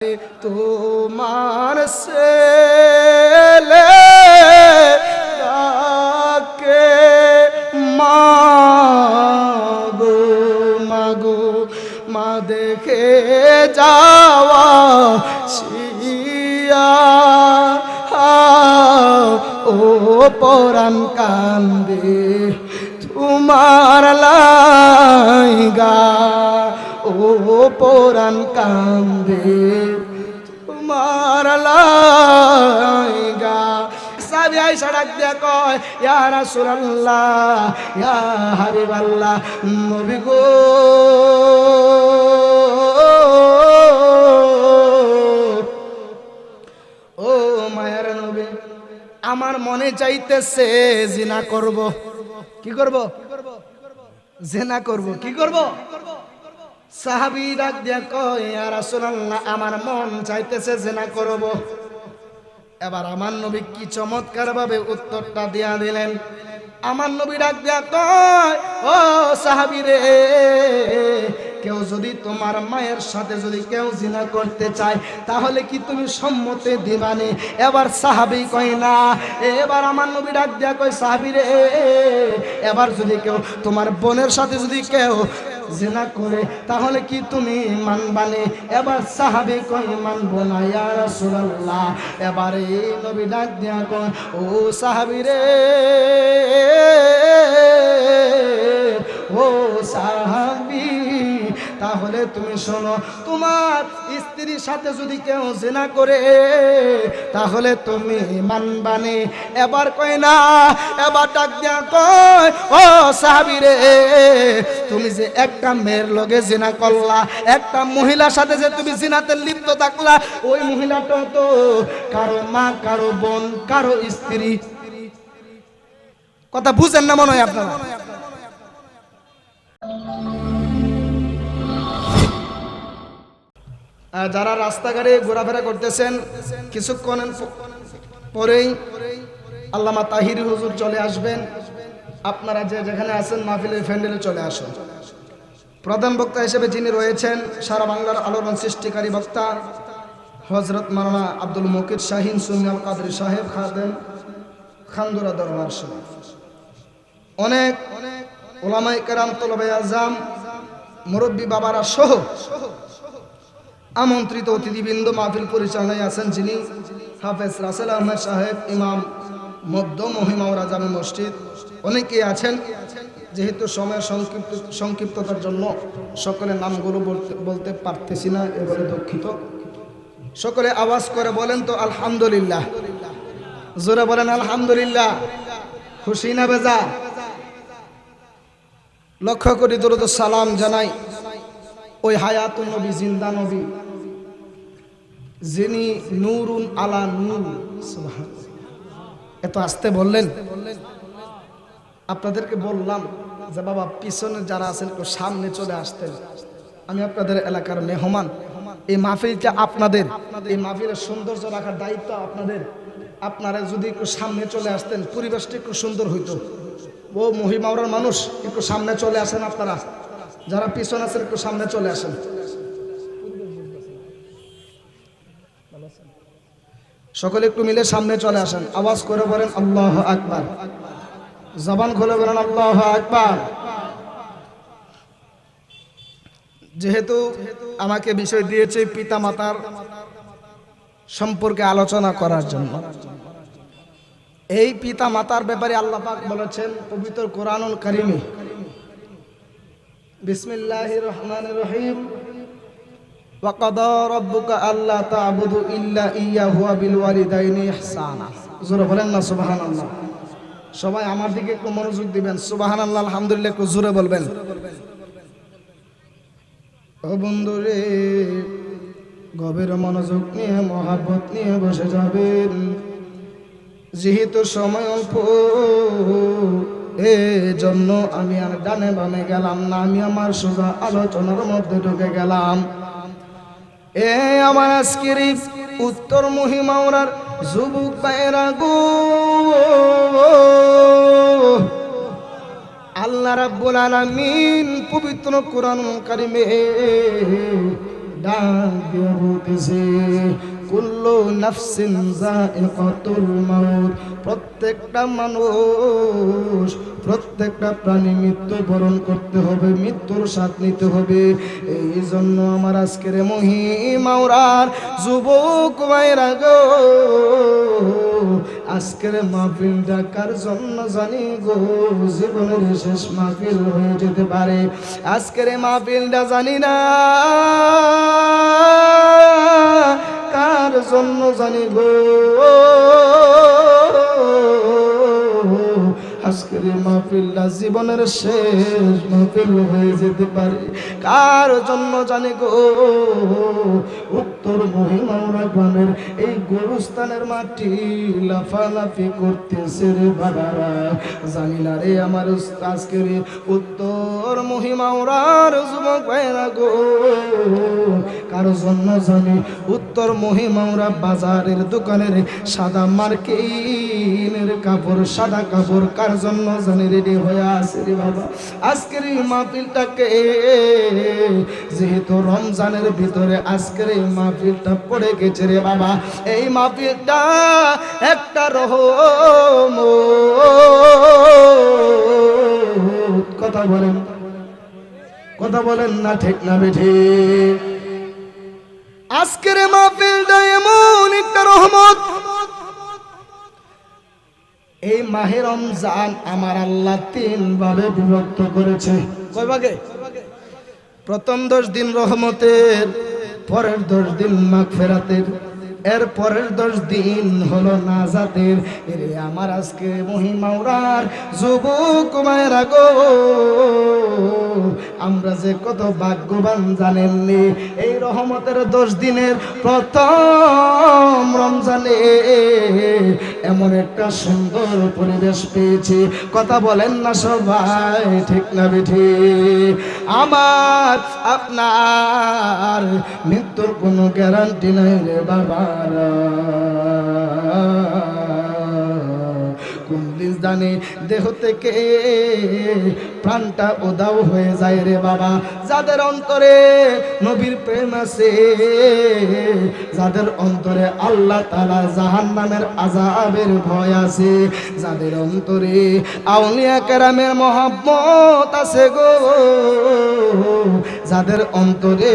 তোমার ছেলে ডাকে মাগো মাগো মা দেখে যাওয়া শিয়া ও পরাণ কান্দে তোমার লাইগা ও পরাণ কান্দে তোমার লাইগা। সাহাবী আয়েশা ডাক দিয়া কয়, ইয়া রাসূলুল্লাহ ইয়া হাবিবাল্লাহ, নবী গো ও মায়ের নবী, আমার মনে চাইতেছে জিনা করব। কি করব? জিনা করব। কি করব? সাহাবী ডাক দিয়া কয়, ইয়া রাসূলুল্লাহ আমার মন চাইতেছে জিনা করব। এবার আমার নবী কি চমৎকার ভাবে উত্তরটা দিয়া দিলেন। আমার নবী ডাক দিয়া কয়, ও সাহাবী রে, কেউ যদি তোমার মায়ের সাথে যদি কেউ জিনা করতে চায় তাহলে কি তুমি সম্মতি দিবানে? এবার সাহাবী কয় না। এবার আমার নবী ডাক দিয়া কয়, সাহাবী রে, এবার যদি কেউ তোমার বোনের সাথে যদি কেউ জিনা করে তাহলে কি তুমি মানবানে? এবার সাহাবী কয়, মানব না ইয়া রাসূলুল্লাহ। এবার এই নবী ডাক দিয়া কয়, ও সাহাবী রে, ও সাহাবী, তাহলে তুমি শোনো, তোমার স্ত্রীর সাথে যদি কেউ জিনা করে তাহলে তুমি মানবানে? এবার কয় না। এবার ডাক দিয়া কয়, ও সাহাবী রে, তুমি যে একটা মেয়ের লগে জিনা করলা, একটা মহিলার সাথে যে তুমি জিনাতে লিপ্ত থাকলা, ওই মহিলাটা তো কারো মা, কারো বোন, কারো স্ত্রী। কথা বুঝেন না মনে হয় আপনারা? যারা রাস্তাঘাটে ঘোরাফেরা করতেছেন, কিছুক্ষণ পরেই আল্লামা তাহির হুজুর চলে আসবেন। আপনারা যে যেখানে আছেন মাহফিলের প্যান্ডেলে চলে আসুন। প্রধান বক্তা হিসেবে যিনি রয়েছেন সারা বাংলার আলোড়ন সৃষ্টিকারী বক্তা হযরত মাওলানা আব্দুল মুকিত শাহীন সুন্নি আল কাদরী সাহেব খাদেম খানদুরা দরবার শরীফ, অনেক উলামায়ে কেরাম, তলবে আজম, মুরব্বী বাবারা সহ আমন্ত্রিত অতিথিবৃন্দ, মাহফিল পরিচালনায় আছেন যিনি হাফেজ রাসেল আহমেদ সাহেব, ইমাম মধ্য মহিমাওরা জামে মসজিদ, অনেকেই আছেন। যেহেতু সময়ের সংক্ষিপ্ততার জন্য সকলের নামগুলো বলতে পারতেছি না, এবারে দুঃখিত। সকলে আওয়াজ করে বলেন তো আলহামদুলিল্লাহ, জোরে বলেন আলহামদুলিল্লাহ। খুশি না বেজা? লক্ষ্য করি দরুদ সালাম জানাই ওই হায়াতুন নবী, জিন্দা নবী, যিনি নূরুন আলা নূর। সুবহানাল্লাহ। এত আস্তে বললেন। আপনাদেরকে বললাম যে বাবা পিছনে যারা আছেন একটু সামনে চলে আসতেন। আমি আপনাদের এলাকার মেহমান, এই মাহফিলটা আপনাদের, এই মাহফিলের সৌন্দর্য রাখার দায়িত্ব আপনাদের। আপনারা যদি একটু সামনে চলে আসতেন পরিবেশটা একটু সুন্দর হইতো। ও মহিমাওরার মানুষ, একটু সামনে চলে আসেন। আপনারা যারা পিছনে আছেন একটু সামনে চলে আসেন। সকলে একটু মিলে সামনে চলে আসেন। আওয়াজ করে বলেন আল্লাহু আকবার। জবান খুলে বলেন আল্লাহু আকবার। যেহেতু আমাকে বিষয় দিয়েছে পিতা মাতার সম্পর্কে আলোচনা করার জন্য, এই পিতা মাতার ব্যাপারে আল্লাহ পাক বলেছেন পবিত্র কোরআনুল কারীমে, বিসমিল্লাহির রহমানির রহিম, ওয়া কাদা রাব্বুকা আল্লা তা'বুদু ইল্লা ইয়্যাহু ওয়া বিল ওয়ালিদাইনি ইহসানা। জোরে বলেন না সুবহানাল্লাহ। সবাই আমার দিকে একটু মনোযোগ দিবেন। সুবহানাল্লাহ, আলহামদুলিল্লাহ একটু জোরে বলবেন। ও বন্ধুরে, গভীর মনোযোগ নিয়ে মহব্বত নিয়ে বসে যাবেন, যেহেতু সময় অল্প, জন্য আমি আর ডানে বামে গেলাম না, আমি আমার সোজা আলোচনার মধ্যে ঢুকে গেলাম। আমার আজকের উত্তর মহিমাওরার যুবক ভাইরা গো, আল্লাহ রাব্বুল আলামিন পবিত্র কোরআনুল কারীমে ডাক দিয়ে বলতেছে কুল্লু নাফসিন যায়িকাতুল মাউত, প্রত্যেকটা মানুষ, প্রত্যেকটা প্রাণী মৃত্যু বরণ করতে হবে, মৃত্যুর স্বাদ নিতে হবে। এই জন্য আমার আজকের মহিমাওরার যুবক ভাইরা গো, আজকের মাহফিলটা কার জন্য জানি গো, জীবনের শেষ মাহফিল হয়ে যেতে পারে। আজকের মাহফিলটা জানি না কার জন্য জানি গো, আজকের মাহফিলটা জীবনের শেষ মাহফিল হয়ে যেতে পারে। কার জন্য জানি গো, উত্তর মহিমাওরা গ্রামের এই গোরস্থানের মাটি লাফালাফি করতেছে রে বাবারা। জানি না রে আমার আজকের উত্তর মহিমাওরার যুবক ভাইরা গো, কার জন্য জানি উত্তর মহিমাওরা বাজারের দোকানের সাদা মার্কিনের কাপড়, সাদা কাপড় কার জন্য জানি রেডি হয়ে আছে রে বাবা। আজকের এই মাহফিলটাকে যেহেতু রমজানের ভিতরে আজকের এই মাহফিলটা পড়ে গেছে রে বাবা, এই মাহফিলটা একটা রহমত। কথা বলেন, কথা বলেন না ঠিক না বেঠি? আজকের মাহফিলটা এমন একটা রহমত। এই মাহে রমজান আমার আল্লাহ 3 ভাবে বিভক্ত করেছে। কয় ভাগে? প্রথম 10 দিন রহমতের, পরের 10 দিন মাগফিরাতের, এর পরের 10 দিন হলো নাজাতের। এরে আমার আজকে মহিমাওরার যুবক মায়েরা গো, আমরা যে কত ভাগ্যবান জানেননি। এই রহমতের 10 দিনের প্রথম রমজানে এমন একটা সুন্দর পরিবেশ পেয়েছি। কথা বলেন না সবাই ঠিক না বেঠি? আমার আপনার মৃত্যুর কোনো গ্যারান্টি নাই রে বাবা। কোন দিন জানে দেহ থেকে প্রাণটা উধাও হয়ে যায় রে বাবা। যাদের অন্তরে নবীর প্রেম আছে, যাদের অন্তরে আল্লাহ তাআলা জাহান্নামের আযাবের ভয় আছে, যাদের অন্তরে আউলিয়া কেরামের মহব্বত আছে গো, যাদের অন্তরে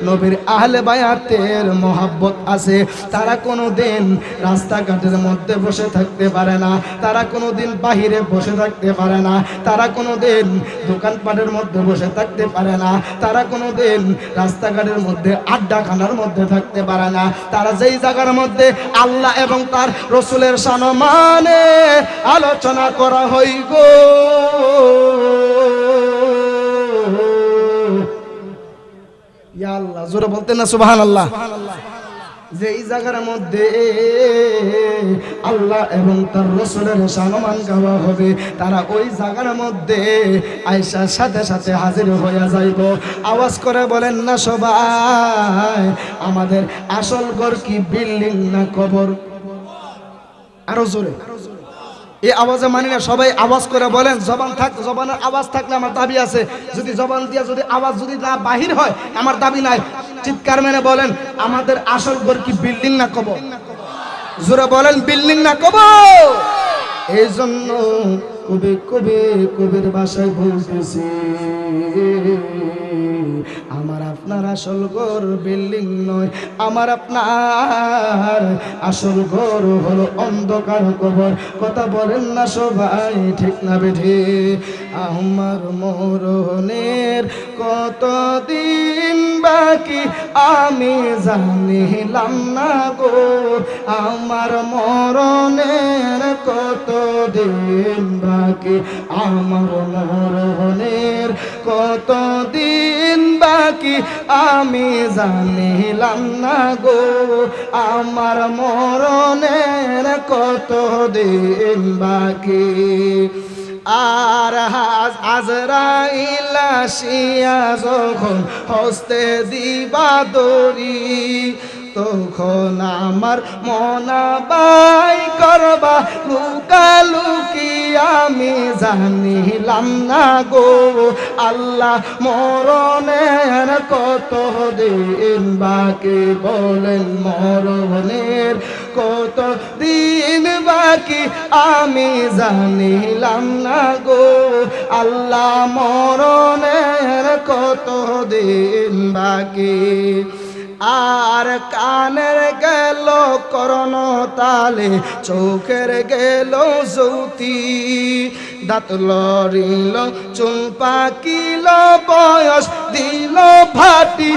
নবীর আহলে বায়াতের মহব্বত আছে, তারা কোনোদিন রাস্তাঘাটের মধ্যে বসে থাকতে পারে না, তারা কোনোদিন বাহিরে বসে থাকতে পারে না, তারা কোনোদিন দোকানপাটের মধ্যে বসে থাকতে পারে না, তারা কোনোদিন রাস্তাঘাটের মধ্যে আড্ডাখানার মধ্যে থাকতে পারে না। তারা যেই জায়গার মধ্যে আল্লাহ এবং তার রসুলের সম্মানে আলোচনা করা হয় গো, ইয়া আল্লাহ, জোরে বলতেন না সুবহানাল্লাহ। যেই জায়গার মধ্যে আল্লাহ এবং তার রসুলের সম্মান গাওয়া হবে, তারা ওই জায়গার মধ্যে আয়েশার সাথে সাথে হাজির হয়ে যাইব। আওয়াজ করে বলেন না সবাই, আমাদের আসল ঘর কি বিল্ডিং না কবর? আরো জোরে এই আওয়াজে মানি না সবাই, আওয়াজ করে বলেন। জবানের আওয়াজ থাকলে আমার দাবি আছে, যদি জবান দিয়া যদি আওয়াজ যদি না বাহির হয় আমার দাবি নাই। চিৎকার মেরে বলেন, আমাদের আসল ঘর কি বিল্ডিং না কবর? জোরে বলেন, বিল্ডিং না কবর? এই জন্য কবি কবি কবির ভাষায় বলতেছি, আমার আপনার আসল ঘর বিল্ডিং নয়, আমার আপনার আসল ঘর হলো অন্ধকার কবর। কথা বলেন না সবাই ঠিক না বেঠি? আমার মরণের কতদিন বাকি আমি জানিলাম না গো, আমার মরণের কতদিন বাকি, আমার মরণের কতদিন বাকি আমি জানিলাম না গো, আমার মরণের কতদিন বাকি। আর আজরাইল আসিয়া যখন হস্তে দিবা দড়ি, তখন আমার মনা বাই করবা লুকালুকি আমি জানিলাম না গো আল্লাহ মরণের কত দিন বাকি বলেন মরণের কত দিন বাকি আমি জানিলাম না গো আল্লাহ মরণের কত দিন বাকি আর কানের গেল করণ তালে চোখের গেল জ্যোতি দাঁত লড়িল চুল পাকিল বয়স দিল ভাটি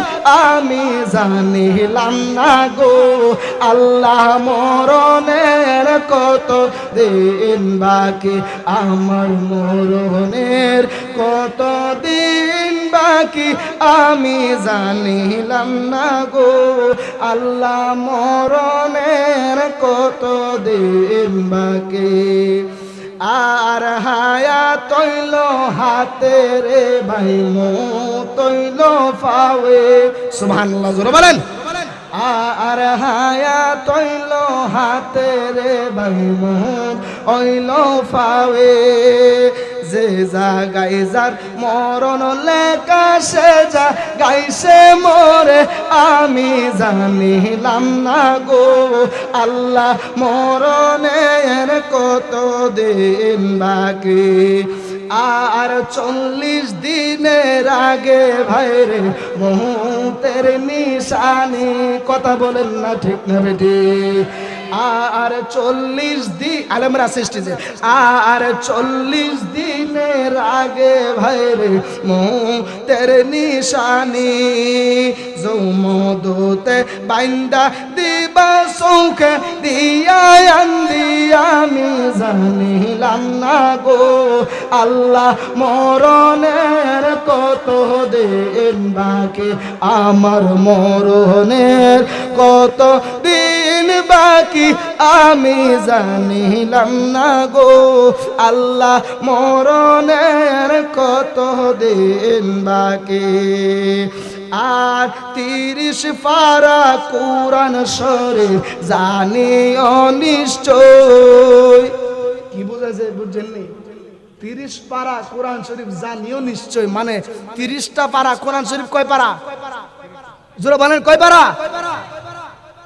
আমি জানিলাম না গো আল্লাহ মরণের কত দিন বাকি আমার মরণের কত দিন বাকি আমি জানিলাম না গো আল্লাহ মরণের কত দিন বাকি আর হায়া তৈল হাতে রে ভাই মো তৈল পাওয়ে সুবহানাল্লাহ জোরে বলেন আর হায়া তৈল হাতে রে ভাই মো অইল পাওয়ে যে জাগাই যার মরণ লেখা সে যা গাইছে মরে আমি জানিলাম না গো আল্লাহ মরণের কত দিন বাকি আর 40 দিনের আগে ভাইরে মৌতের নিশানি কথা বলেন না ঠিক না বেটি আর 40 দিন আলেমরা সৃষ্টি যে আর 40 দিনের আগে ভাইরে মৌতের নিশানি জৌমদুতে বাইন্দা দিবা চৌখে দিয়া আন্দি আমি জানিলাম না গো আল্লাহ মরণের কত দিন বাকি আমার মরণের কত দিন বাকি আমি জানিলাম না গো আল্লাহ মরণের কত দিন বাকি আর 30 পারা কোরআন শরীফ জানিও নিশ্চয় কি বুঝাইছে বুঝছেননি 30 পারা কোরআন শরীফ জানিও নিশ্চয় মানে 30টা পারা কোরআন শরীফ কয় পারা জোরে বলেন কয় পারা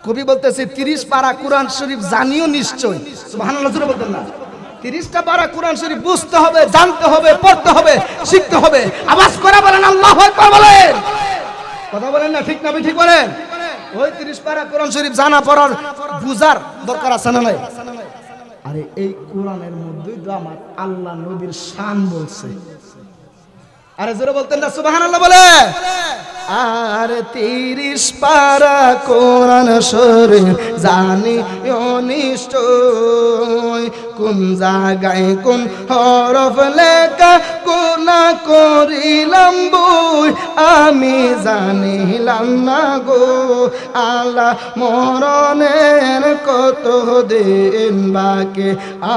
কবি বলতেছে 30 পারা কোরআন শরীফ জানিও নিশ্চয় সুবহানাল্লাহ জোরে বলতেন না 30টা পারা কোরআন শরীফ বুঝতে হবে জানতে হবে পড়তে হবে শিখতে হবে আওয়াজ করে বলেন আল্লাহু আকবার বলেন কথা বলেন না ঠিক না ঠিক বলেন ওই 30 পারা কোরআন শরীফ জানা পড়ার বুঝার দরকার আছে না নাই আরে এই কোরআনের মধ্যেই তো আমার আল্লাহ নবীর শান বলছে আরে জোরে বলতেন না সুবহানাল্লাহ বলে আর 30 পারা কোরআন শরীফ জানি নিশ্চয় কোন জায়গায় কোন হরফ লেখা কোনা করিলাম বই আমি জানিলাম না গো আল্লাহ মরণের কত দিন বাকি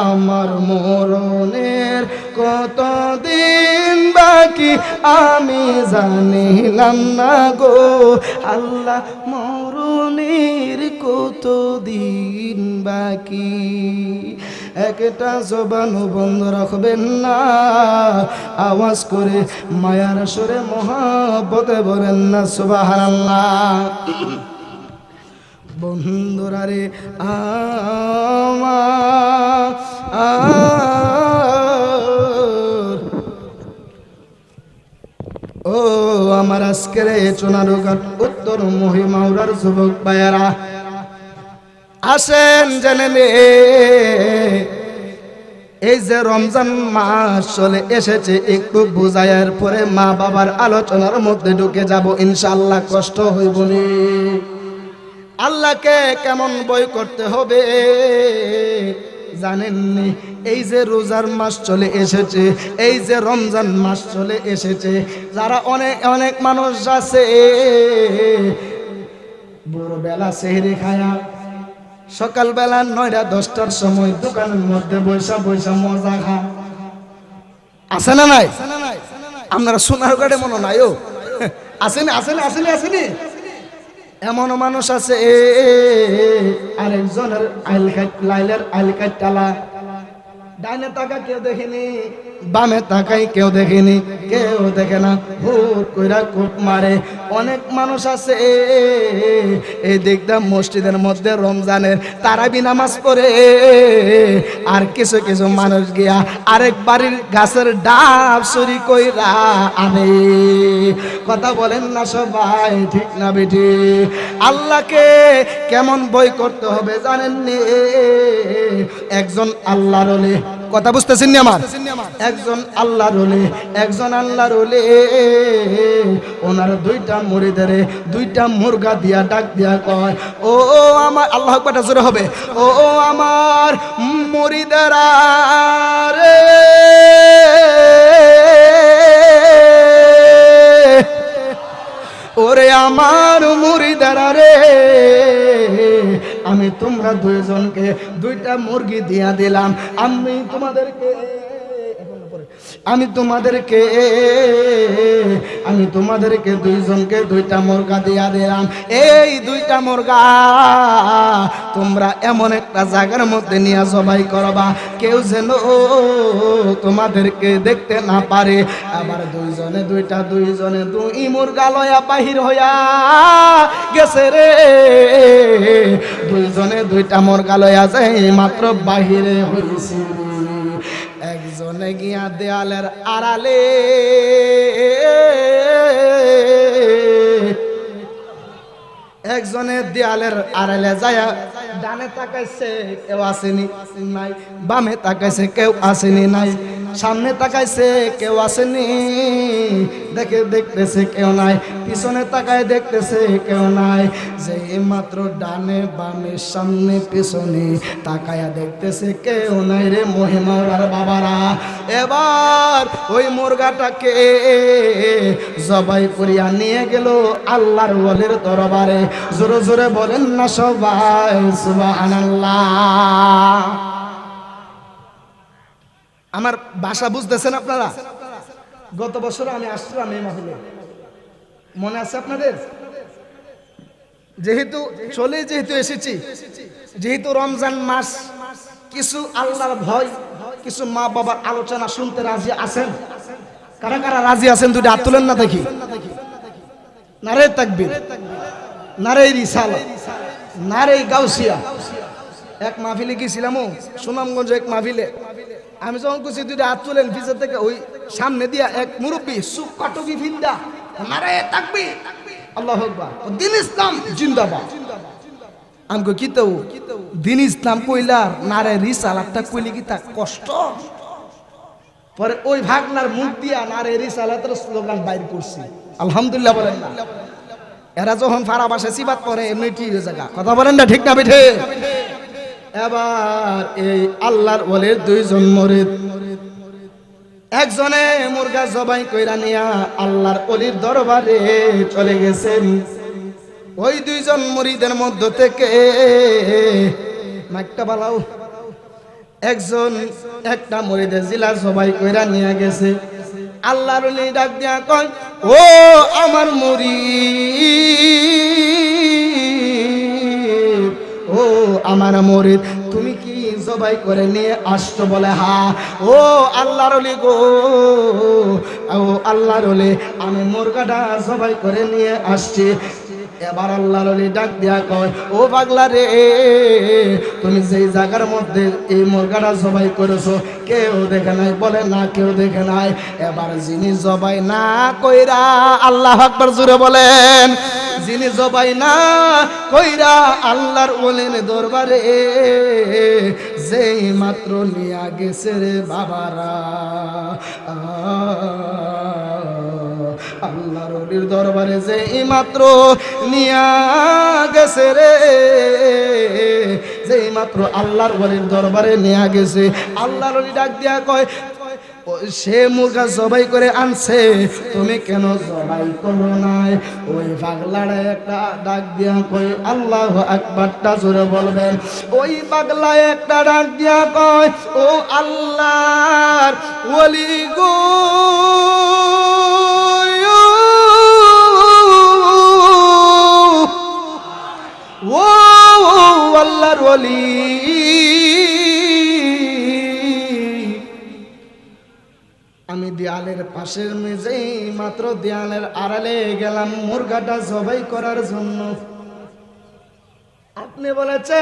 আমার মরণের কত দিন বাকি আমি জানিলাম না গো আল্লাহ মরণের কত দিন বাকি একটা জবান বন্ধ রাখবেন না আওয়াজ করে মায়ার সুরে মহব্বতে বলেন না সুবহানাল্লাহ বন্ধুরা রে ও আমার আজকের চুনারুঘাট উত্তর মহিমাউরার যুবক ভাইয়েরা আসেন জেনে নে এই যে রমজান মাস চলে এসেছে একটু বুঝাইয়ার পরে মা বাবার আলোচনার মধ্যে ঢুকে যাব ইনশাআল্লাহ কষ্ট হইব নি আল্লাহকে কেমন বই করতে হবে জানেননি এই যে রোজার মাস চলে এসেছে এই যে রমজান মাস চলে এসেছে যারা অনেক অনেক মানুষ আছে ভোরবেলা সেহরি খায়া সকালবেলা 9টা 10টার সময় দোকানের মধ্যে বৈশা বৈশা মজা খা আছে না নাই আপনারা সোনারগাঁড়ে মনে নাই ও আসেনি আসেনি আসেনি আসেনি এমন মানুষ আছে আরেকজনের লাইলের আইল কাটালা ডাইনে তাকা কেউ দেখেনি, বামে তাকাই কেউ দেখেনি, কেউ দেখে না, হুট কইরা কূপ মারে। অনেক মানুষ আছে এই দেখতাম মসজিদের মধ্যে রমজানের তারাবি নামাজ পড়ে, আর কিছু কিছু মানুষ গিয়া আরেক বাড়ির গাছের ডাব চুরি কইরা আনে। কথা বলেন না সবাই, ঠিক না বেঠি? আল্লাহকে কেমন ভয় করতে হবে জানেননি? একজন আল্লাহর ওলি, কথা বুঝতেছেন নি আমার? একজন আল্লাহর ওলি, একজন আল্লাহর ওলি ওনার দুইটা মুরিদের দুইটা মুরগা দিয়া ডাক দিয়া কয়, ও আমার, আল্লাহ আকবার জোরে হবে, ও আমার মুরিদেরা রে, ওরে আমার মুরিদেরা রে, আমি তোমরা দুইজনকে দুইটা মুরগি দিয়া দিলাম, আমি তোমাদেরকে দুইজনকে দুইটা মুরগা দিয়া দিলাম। এই দুইটা মুরগা তোমরা এমন একটা জায়গার মধ্যে নিয়ে জবাই করবা কেউ যেন তোমাদেরকে দেখতে না পারে। আবার দুইজনে দুই মুরগা লয়া বাহির হইয়া গেছে রে, দুইজনে দুইটা মুরগা লয়া যায় মাত্র বাহিরে হইছে, একজনে গিয়া দেয়ালের আড়ালে একজনে দেয়ালের আড়ালে যায় ডানে তাকাইছে কেউ আসেনি নাই, বামে তাকাইছে কেউ আসেনি নাই, সামনে তাকাইছে কেউ আসেনি, দেখতেছে কেউ নাই, পিছনে তাকায় দেখতেছে কেউ নাই, যে মাত্র ডানে বামে সামনে পিছনে তাকায়া দেখতেছে কেউ নাই রে মহিমার বাবারা। এবার ওই মুরগাটাকে জবাই করিয়া নিয়ে গেল আল্লাহর ওলির দরবারে। জোরে জোরে বলেন না সবাই সুবহানাল্লাহ। আমার ভাষা বুঝতেছেন আপনারা? গত বছর আমি আসলাম এই মাহফিলে, মনে আছে আপনাদের? যেহেতু এসেছি, যেহেতু রমজান মাস, কিছু আল্লাহর ভয়, কিছু মা বাবার আলোচনা শুনতে রাজি আছেন? কারা কারা রাজি আছেন দুইটা হাত তুলেন না দেখি। নারে তাকবীর, নারে রিসালাত, নারে গাউসিয়া। এক মাহফিলে গেছিলাম সুনামগঞ্জ, এক মাহফিলে আমি যখন কুছি দুইটা হাত তুলেন পিছের থেকে, ওই সামনে দিয়া এক মুরব্বী সুখ কাটবি ফিন্দা নারে তাকবীর আল্লাহু আকবার, দ্বীন ইসলাম জিন্দাবাদ। আমগো কি তো দ্বীন ইসলাম কইলার নারে রিসালাতটা কইলে কি তা কষ্ট? পরে ওই ভাগনার মুখ দিয়া নারে রিসালাতের স্লোগান বাইর করছি, আলহামদুলিল্লাহ বলেন না? এরা যখন ফারা বাসে সিবাত পরে এমনি ঠিক হয়ে জায়গা, কথা বলেন না, ঠিক না বেঠে? এবার এই আল্লাহর ওলির দুইজন মুরিদ, একজনে মুরগা জবাই কইরা নিয়া আল্লাহর ওলির দরবারে চলে গেছেন। ওই দুইজন মুরিদের মধ্য থেকে মাইকটা বালাও, একজন একটা মুরিদের জিলা জবাই কইরা নিয়ে গেছে। আল্লাহর ওলি ডাক দিয়া কয়, ও আমার মুরিদ, ও আমার মুরিদ, তুমি কি জবাই করে নিয়ে আসছো? বলে হা। ও আল্লাহর ওলি গো, ও আল্লাহর ওলি, আমি মুরগাটা জবাই করে নিয়ে আসছি। এবার আল্লাহর ওলি ডাক দিয়া কয়, ও পাগলা রে, তুমি যেই জায়গার মধ্যে এই মুরগাটা জবাই করেছো কেউ দেখে নাই? বলে না, কেউ দেখে নাই। এবার যিনি জবাই না কইরা, আল্লাহু আকবার জোরে বলেন, যিনি জবাই না কইরা আল্লাহর ওলির দরবারে যেই মাত্র নিয়া গেছে রে বাবারা, আল্লাহর ওলির দরবারে যেই মাত্র নিয়া গেছে রে, যেই মাত্র আল্লাহর ওলির দরবারে নিয়া গেছে, আল্লাহর ওলি ডাক দিয়া কয়, সে মুরগা জবাই করে আনছে, তুমি কেন জবাই করো নাই? ওই পাগলাটা একটা ডাক দিয়া কয়, আল্লাহু আকবারটা জোরে বলবেন। ওই পাগলা একটা ডাক দিয়া কয়, ও আল্লাহর ওলি গো, ও আল্লাহর ওলি, দেয়ালের পাশে মেজেই মাত্র দেয়ালের আড়ালে গেলাম মুরগাটা জবাই করার জন্য। আপনি বলেছেন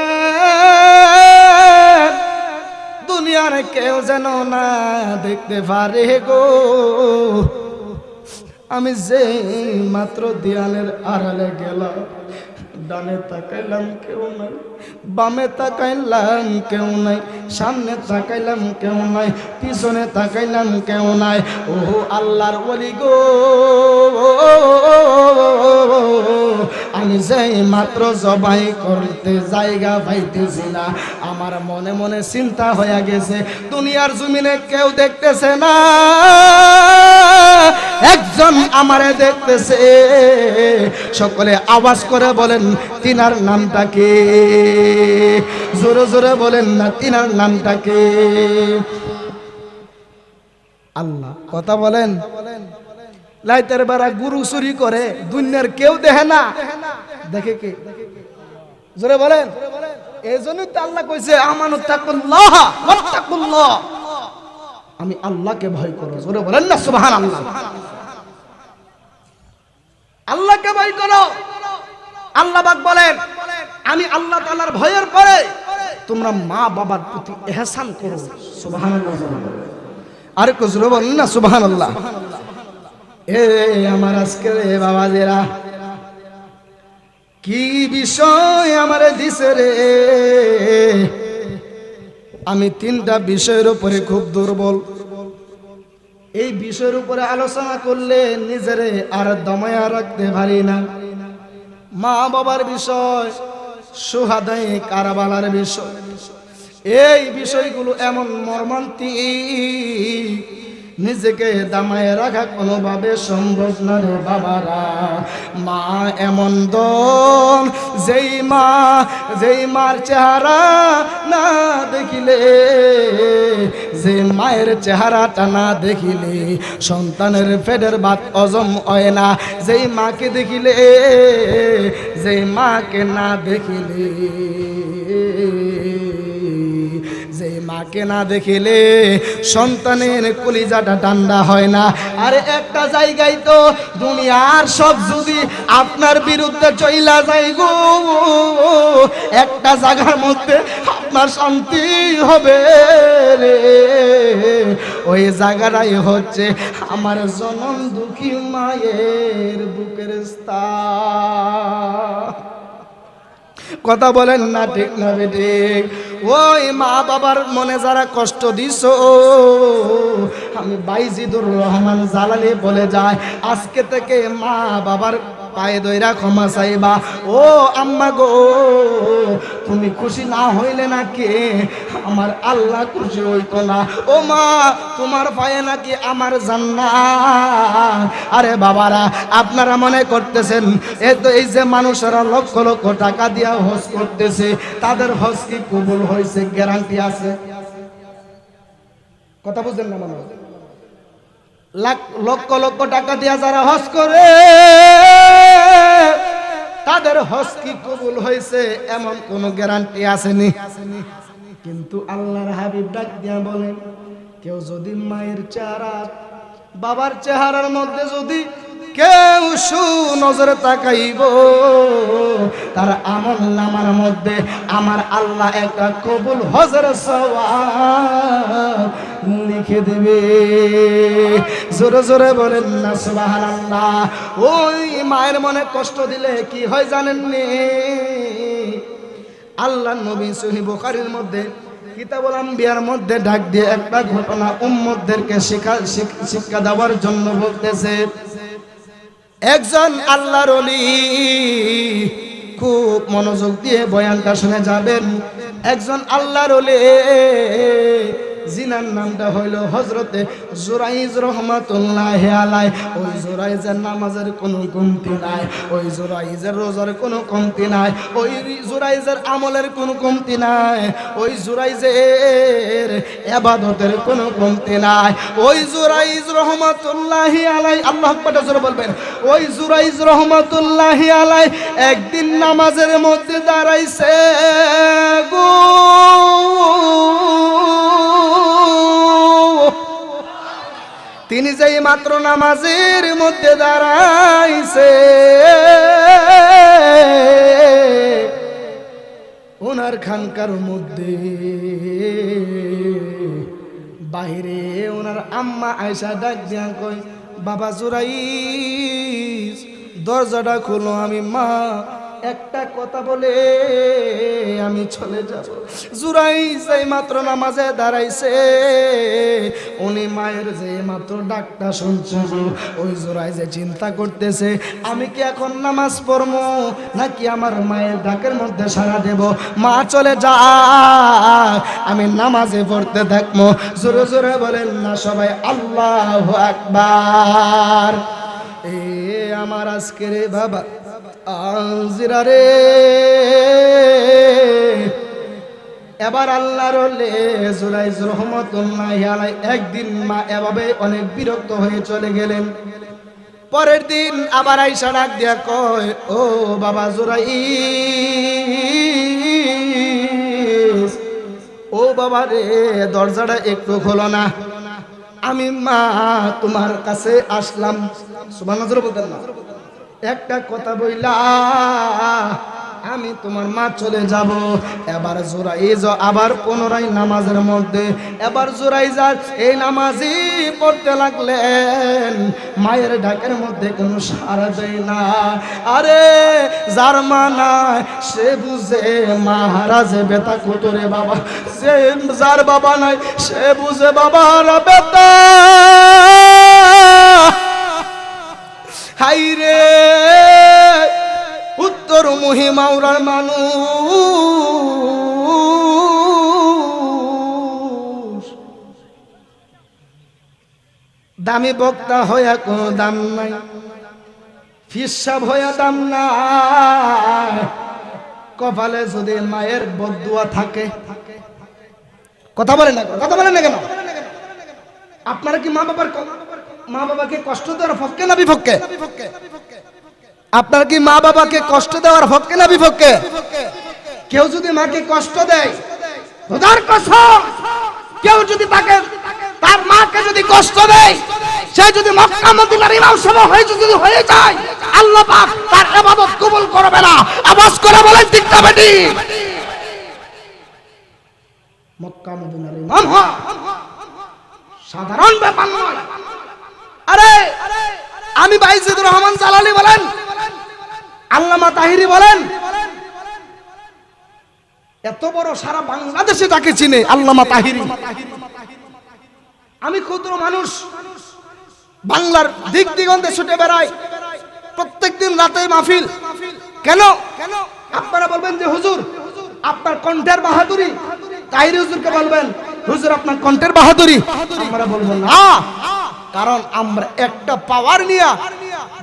দুনিয়ার কেউ যেন না দেখতে পারে গো। আমি যে মাত্র দেয়ালের আড়ালে গেলাম, ডানে তাকাইলাম কেউ নাই, বামে তাকাইলাম কেউ নাই, সামনে তাকাইলাম কেউ নাই, পিছনে তাকাইলাম কেউ নাই। ও আল্লাহর ওলি গো, আমি যাই মাত্র জবাই করতে জায়গা পাইতেছি না। আমার মনে মনে চিন্তা হয়ে গেছে দুনিয়ার জমিনে কেউ দেখতেছে না, একজন আমারে দেখতেছে। সকলে আওয়াজ করে বলেন তিনার নামটা কি? জোরে জোরে বলেন না তিনার নামটা কি? আল্লাহ। কথা বলেন। লাইতের বেড়া গুরু চুরি করে দুনিয়ার কেউ দেখে না, দেখে কে? জোরে বলেন। এই জন্যই তো আল্লাহ কইছে আমানুত্তাকুল্লাহ ওয়াত্তাকুল্লাহ, আমি আল্লাহকে ভয় করো। জোরে বলেন না সুবহানাল্লাহ। আল্লাহকে ভয় করো। আল্লাহ পাক বলেন আমি আল্লাহ তাআলার ভয়ের পরে তোমরা মা বাবার প্রতি ইহসান করো। সুবহানাল্লাহ। আর একটু জোরে বলেন না সুবহানাল্লাহ। এ আমার আজকের বাবাজেরা, কি বিষয় আমারে দিছে রে। আমি তিনটা বিষয়ের উপরে খুব দুর্বল। এই বিষয়ের উপরে আলোচনা করলে নিজেরে আর দমায়া রাখতে পারি না। মা বাবার বিষয়, সুহাদায়ে কারবালার বিষয়, এই বিষয়গুলো এমন মর্মান্তিক, নিজেকে দামায় রাখা কোনোভাবে সম্ভব না রে বাবারা। মা এমন দল, যেই মার চেহারা না দেখিলে, যে মায়ের চেহারাটা না দেখিলে সন্তানের পেটের ভাত হজম হয় না। যেই মাকে দেখিলে, যেই মাকে না দেখিলে, যে মাকে না দেখিলে সন্তানের কলিজাটা ঠান্ডা হয় না। আরে একটা জায়গায় তো দুনিয়ার সব যদি আপনার বিরুদ্ধে চইলা যায় গো, একটা জায়গার মধ্যে আপনার শান্তি হবে রে। ওই জায়গাটাই হচ্ছে আমার জনম দুঃখী মায়ের বুকের স্থান। কথা বলেন না ঠিক না বেঠিক? ওই মা বাবার মনে যারা কষ্ট দিছো, আমি বাইজিদুর রহমান জালালি বলে যায় আজকে থেকে মা বাবার পায়ে দইরা ক্ষমা চাইবা। ও আম্মা গো, তুমি খুশি না হইলে নাকি আমার আল্লাহ খুশি হইতো না। ও মা, তোমার পায়ে নাকি আমার জান্নাত। আরে বাবারা, আপনারা মনে করতেছেন এই যে মানুষেরা লক্ষ লক্ষ টাকা দিয়া হজ করতেছে, তাদের হজ কি কবুল হয়েছে গ্যারান্টি আছে? কথা বুঝলেন না? মানুষ লক্ষ লক্ষ টাকা দিয়া যারা হজ করে, তাদের হজ কি কবুল হয়েছে এমন কোন গ্যারান্টি আসেনি। কিন্তু আল্লাহর হাবিব ডাক দিয়া বলেন, কেউ যদি মায়ের চেহারা বাবার চেহারার মধ্যে যদি কেউ সুনজরে তাকাইব, তার আমল নামার মধ্যে আমার আল্লাহ একটা কবুল হজের সওয়াব লিখে দেবে। জোরে জোরে বলেন না সুবহানাল্লাহ। ওই মায়ের মনে কষ্ট দিলে কি হয় জানেননি? আল্লাহ নবী সহিহ বুখারীর মধ্যে কিতাবুল আম্বিয়ার মধ্যে ডাক দিয়ে একটা ঘটনা উম্মতদেরকে শিক্ষা দেওয়ার জন্য বলতেছে। একজন আল্লাহর ওলি, খুব মনোযোগ দিয়ে বয়ানটা শুনে যাবেন। একজন আল্লাহর ওলি, জিনার নামটা হইল হযরতে জুরাইজ রহমাতুল্লাহি আলাইহি। ওই জুরাইজের নামাজের কোনো কমতি নাই, ওই জুরাইজের রোজার কোনো কমতি নাই, ওই জুরাইজের আমলের কোনো কমতি নাই, ওই জুরাইজের ইবাদতের কোনো কমতি নাই। ওই জুরাইজ রহমাতুল্লাহি আলাইহি, আল্লাহু আকবার জোরে বলবেন, ওই জুরাইজ রহমাতুল্লাহি আলাইহি একদিন নামাজের মধ্যে দাঁড়াইছে গো। তিনি যেই মাত্র নামাজের মধ্যে দাঁড়াইছে, ওনার খানকার মধ্যে বাইরে ওনার আম্মা আয়েশা ডাক দিয়া কই, বাবা জুরাইজ দরজাটা খুলো, আমি মা একটা কথা বলে আমি চলে যাব। জুরাইজ এই মাত্র নামাজে দাঁড়াইছে, উনি মায়ের যে মাত্র ডাকটা শুনছে, ওই জুরাইজ চিন্তা করতেছে আমি কি এখন নামাজ পড়বো নাকি আমার মায়ের ডাকের মধ্যে সাড়া দেব। মা চলে যা, আমি নামাজে পড়তে থাকবো। জোরে জোরে বলেন না সবাই আল্লাহু আকবার। এ আমার আজকের বাবা আলজিরা রে, এবার আল্লাহর ওলি জুরাইজ রহমাতুল্লাহি আলাইহি একদিন মা এভাবে অনেক বিরক্ত হয়ে চলে গেলেন। পরের দিন আবার আয়েশা ডাক দিয়া কয়, ও বাবা জুরাইজ, ও বাবা রে দরজাটা একটু খোলো না, আমি মা তোমার কাছে আসলাম। সুবহানাল্লাহ বলতেন না, একটা কথা বইলা আমি তোমার মা চলে যাব। এবার জুরাইজ আবার পুনরায় নামাজের মধ্যে, এবার জুরাইজ এই নামাজি পড়তে লাগলেন, মায়ের ডাকের মধ্যে কোনো সাড়া দেয় না। আরে যার মা নাই সে বুঝে মহারাজে বেতা কুতুরে বাবা, সে যার বাবা নাই সে বুঝে বাবার বেতা। হাইরে উত্তর মহিমাউরার মানুষ, দামি বক্তা হইয়া কোনো দাম নাই, ফিসাব হইয়া দাম নাই, কপালে যদি মায়ের বদদুয়া থাকে। কথা বলেন না, কথা বলেন না কেন? আপনারা কি মা বাবাকে কষ্ট দেওয়ার পক্ষে না বিপক্ষে? আপনারা কি মা বাবাকে কষ্ট দেওয়ার পক্ষে না বিপক্ষে? কেউ যদি মাকে কষ্ট দেয়, খোদার কসম, কেউ যদি তাকে তার মাকে যদি কষ্ট দেয়, সে যদি মক্কা মদিনার ইমাম সাহেব হয়ে যায়, আল্লাহ পাক তার ইবাদত কবুল করবে না। আওয়াজ করে বলেন ঠিক না বেটি? মক্কা মদিনার ইমাম হওয়া সাধারণ ব্যাপার নয়। আরে আমি বাইজিদুর রহমান জালালি বলেন, আল্লামা তাহিরি বলেন, এত বড় সারা বাংলাদেশে তাকে চিনে আল্লামা তাহিরি। আমি ক্ষুদ্র মানুষ, বাংলার দিক দিগন্তে ছুটে বেড়াই, প্রত্যেকদিন রাতে মাহফিল। কেন? আপনারা বলবেন যে হুজুর আপনার কণ্ঠের বাহাদুরি, তাহিরি হুজুরকে বলবেন হুজুর আপনার কণ্ঠের বাহাদুরি। আমরা বলবো না, কারণ আমরা একটা পাওয়ার নিয়ে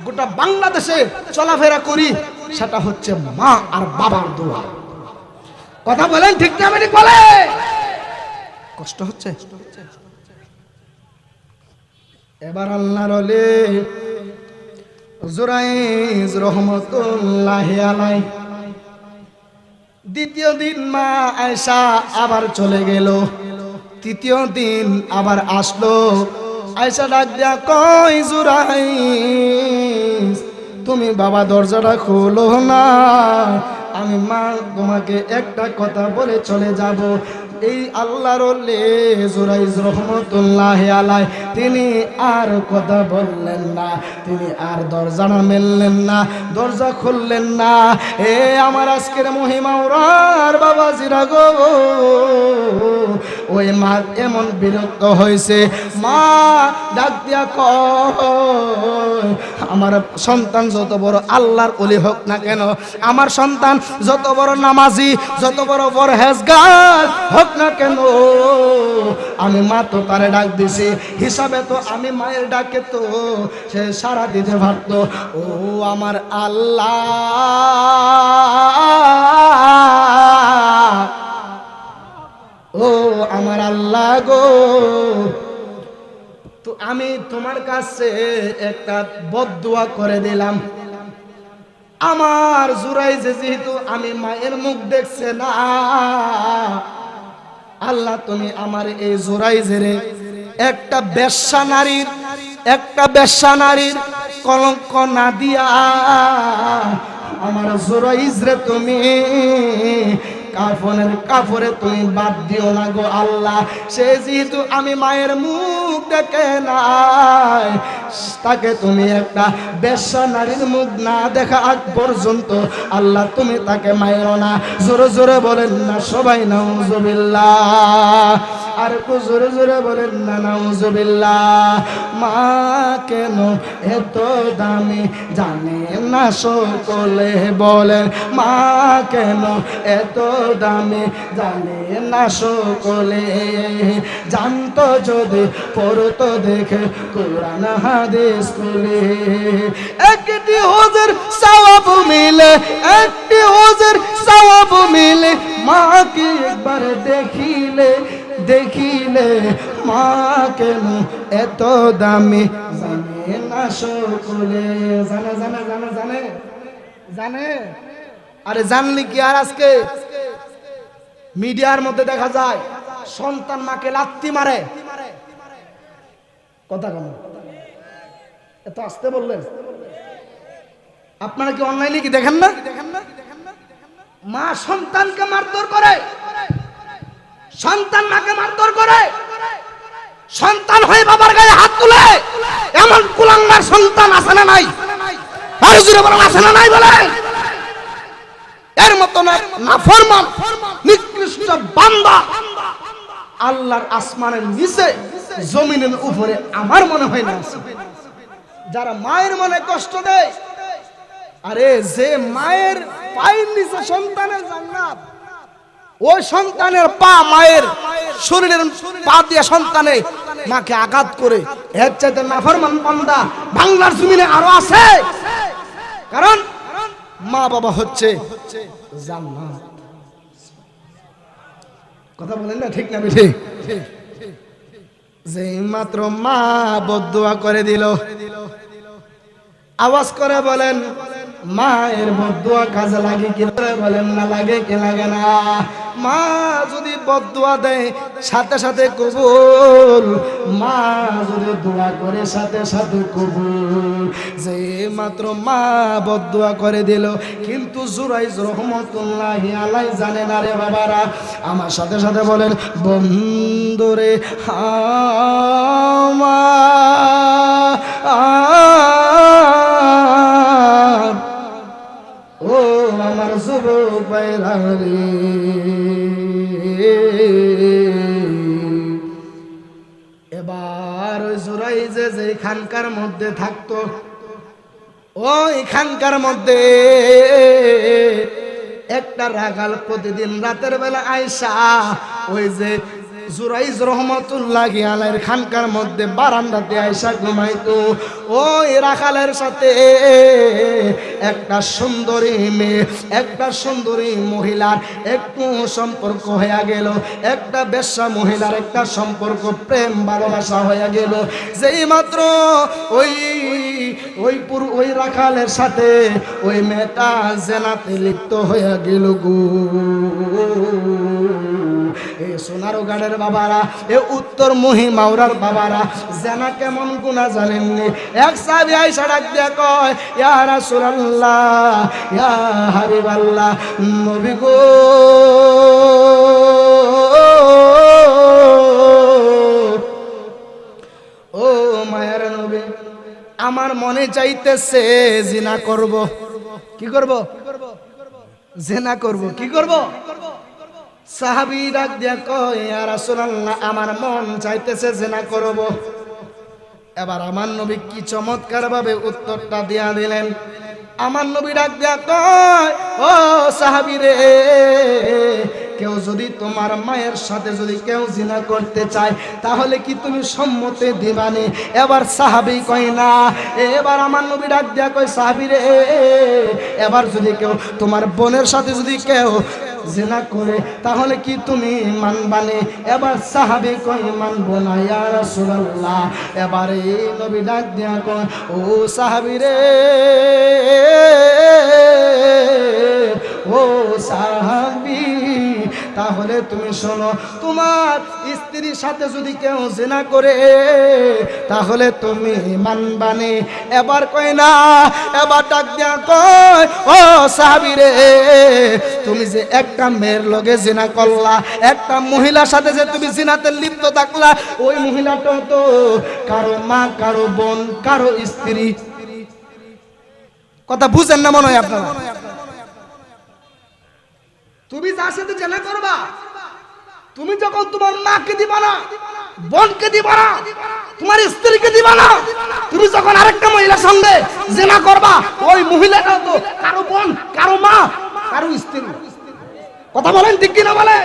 গোটা বাংলাদেশে চলাফেরা করি, সেটা হচ্ছে মা আর বাবার দোয়া। কথা বলেন ঠিক না বেঠিক বলে? কষ্ট হচ্ছে। এবার আল্লাহর ওলি জুরাইজ রহমাতুল্লাহি আলাইহি দ্বিতীয় দিন মা আয়েশা আবার চলে গেল। তৃতীয় দিন আবার আসলো, আয়েশা ডাক দিয়া কই, জুরাইজ তুমি বাবা দরজাটা খোলো না, আমি মা তোমাকে একটা কথা বলে চলে যাব। এই আল্লাহর ওলি জুরাইজ রহমাতুল্লাহি আলাইহি তিনি আর কথা বললেন না, তিনি আর দরজাটা মেললেন না, দরজা খুললেন না। এ আমার আজকের মহিমা ওরার বাবাজিরা গো, ওই মা এমন বিরক্ত হয়েছে, মা ডাক দিয়া কয়, আমার সন্তান যত বড় আল্লাহর ওলি হোক না কেন, আমার সন্তান যত বড় নামাজি, যত বড় পরহেজগার হোক না কেন, আমি মা তো তারে ডাক দিছি, হিসাবে তো আমি মায়ের ডাকে তো সে সারা দিতে পারত। ও আমার আল্লাহ, ও আমার আল্লাহ গো, তো আমি তোমার কাছে একটা বদদুয়া করে দিলাম। আমার জুরাইজ যেহেতু আমি মায়ের মুখ দেখছে না, আল্লাহ তুমি আমার এই জুরাইজের একটা বেশ্যা নারীর একটা বেশ্যা নারীর কলঙ্ক না দিয়া আমার জুরাইজ রে তুমি কাফরে তুমি বাদ দিও না গো আল্লাহ। সে যেহেতু আমি মায়ের মুখ দেখে নাই, তাকে তুমি একটা বেশ্যা নারীর মুখ না দেখা আগ পর্যন্ত আল্লাহ তুমি তাকে মায়েরো না। জোরে জোরে বলেন না সবাই নাউজুবিল্লাহ, আর একটু জোরে জোরে বলেন না নাউজুবিল্লাহ। মা কেন এত দামি জানে না সকলে বলেন, মা কেন এত দামি জানে না সকলে, জানতো যদি পড়তো দেখে কোরআন হাদিস খুলে। একটি হজের সওয়াব মিলে, একটি হজের সওয়াব মিলে, মাকে একবার দেখিলে দেখিলে, মা কেন এত দামি জানে না সকলে। জানে জানে জানে জানে জানে, আরে জানলি কি আর আজকে মিডিয়ার মধ্যে দেখা যায় সন্তান মাকে লাত্তি মারে। কথা কেন এত আসতে বললেন? আপনারা কি অনলাইনে কি দেখেন না? মা সন্তানকে মারধর করে, সন্তান মাকে মারধর করে, সন্তান হয়ে বাবার গায়ে হাত তুলে। এমন কুলাঙ্গার সন্তান আছে না নাই? আর জুড়ে বলেন আছে না নাই বলেন? এর মত নাফরমান নিকৃষ্ট বান্দা আল্লাহর আসমানের নিচে জমিনের উপরে আমার মনে হয় না আছে। যারা মায়ের মনে কষ্ট দেয়, আরে যে মায়ের পায়ের নিচে সন্তানের জান্নাত, ওই সন্তানের পা মায়ের শরীরের পা দিয়ে সন্তানে মাকে আঘাত করে, এর চাইতে নাফরমান বান্দা বাংলার জমিনে আরো আছে। কারণ মা বাবা হচ্ছে জান্নাত। কথা বলেন না ঠিক না বেঠিক? যে মাত্র মা বদদুয়া করে দিল, আওয়াজ করে বলেন মায়ের বদদুয়া কাজে লাগে কি বলেন না? লাগে কি লাগে না? মা যদি বদদুয়া দেয় সাথে সাথে কবুল, মা যদি দোয়া করে সাথে সাথে কবুল। যে মাত্র মা বদদুয়া করে দিল, কিন্তু জুরাইজ রহমতুল্লাহি আলাইহি জানে না রে বাবারা। আমার সাথে সাথে বলেন বন্ধুরে ও আমার যুবক ভাইরা রে, এবার ওই জুরাইজে যেখানকার মধ্যে থাকতো, ওইখানকার মধ্যে একটা রাখাল প্রতিদিন রাতের বেলা আয়সা ওই যে জুরাইজ রহমতুল্লাহি আলাইহির খানকার মধ্যে বারান্দাতে আয়সা ঘুমাইতো। ওই রাখালের সাথে একটা সুন্দরী মেয়ে, একটা সুন্দরী মহিলার একটু সম্পর্ক হয়ে গেল। একটা বেশ্যা মহিলার একটা সম্পর্ক, প্রেম ভালোবাসা হয়ে গেল। যেই মাত্র ওই রাখালের সাথে ওই মেয়েটা জেনাতে লিপ্ত হয়ে গেল গো। এ সোনারগাঁড়ের বাবারা, এ উত্তর মহিমাওরার বাবারা, জেনা কেমন গুনাহ জানেননি? এক সাহাবী আয়েশা ডাক দিয়া কয়, ইয়া রাসূলুল্লাহ, ইয়া হাবিবাল্লাহ, নবী গো, ও মায়ের নবী, আমার মনে চাইতেছে জিনা করব। কি করব? জিনা করব। কি করব? সাহাবী ডাক দিয়া কয়, ইয়া রাসূলুল্লাহ, আমার মন চাইতেছে জিনা করব। এবার আমার নবী কি চমৎকার ভাবে উত্তরটা দিয়া দিলেন। আমার নবী ডাক দিয়া কয়, ও সাহাবী রে, কেউ যদি তোমার মায়ের সাথে যদি কেউ জিনা করতে চায় তাহলে কি তুমি সম্মতি দিবানি? এবার সাহাবী কয় না। এবার আমার নবী ডাক দিয়া কয়, সাহাবী রে, এবার যদি কেউ তোমার বোনের সাথে যদি কেউ জিনা করে তাহলে কি তুমি মানবানে? এবার সাহাবী কয়, মানবো না ইয়া রাসূলুল্লাহ। এবারে নবী ডাক দিয়া কয়, ও সাহাবী রে, ও সাহাবী, তাহলে তুমি শোনো, তোমার স্ত্রীর সাথে যদি কেউ জিনা করে তাহলে তুমি মানবানে। এবার কয় না, এবার ডাক দিয়া কয়, ও সাহাবী রে, তুমি যে একটা মেয়ের লগে জিনা করলা, একটা মহিলার সাথে যে তুমি জিনাতে লিপ্ত থাকলা, ওই মহিলাটা তো কারো মা, কারো বোন, কারো স্ত্রী। কথা বুঝেন না মনে হয় আপনারা? তুমি যার সাথে জিনা করবা, তুমি যখন তোমার মাকে দিবা না, বোনকে দিবা না, তোমার স্ত্রীকে দিবা না, তুমি যখন আরেকটা মহিলার সঙ্গে জিনা করবা, ওই মহিলাটা তো কারো বোন, কারো মা, কারো স্ত্রী। কথা বলেন ঠিক কিনা বলে?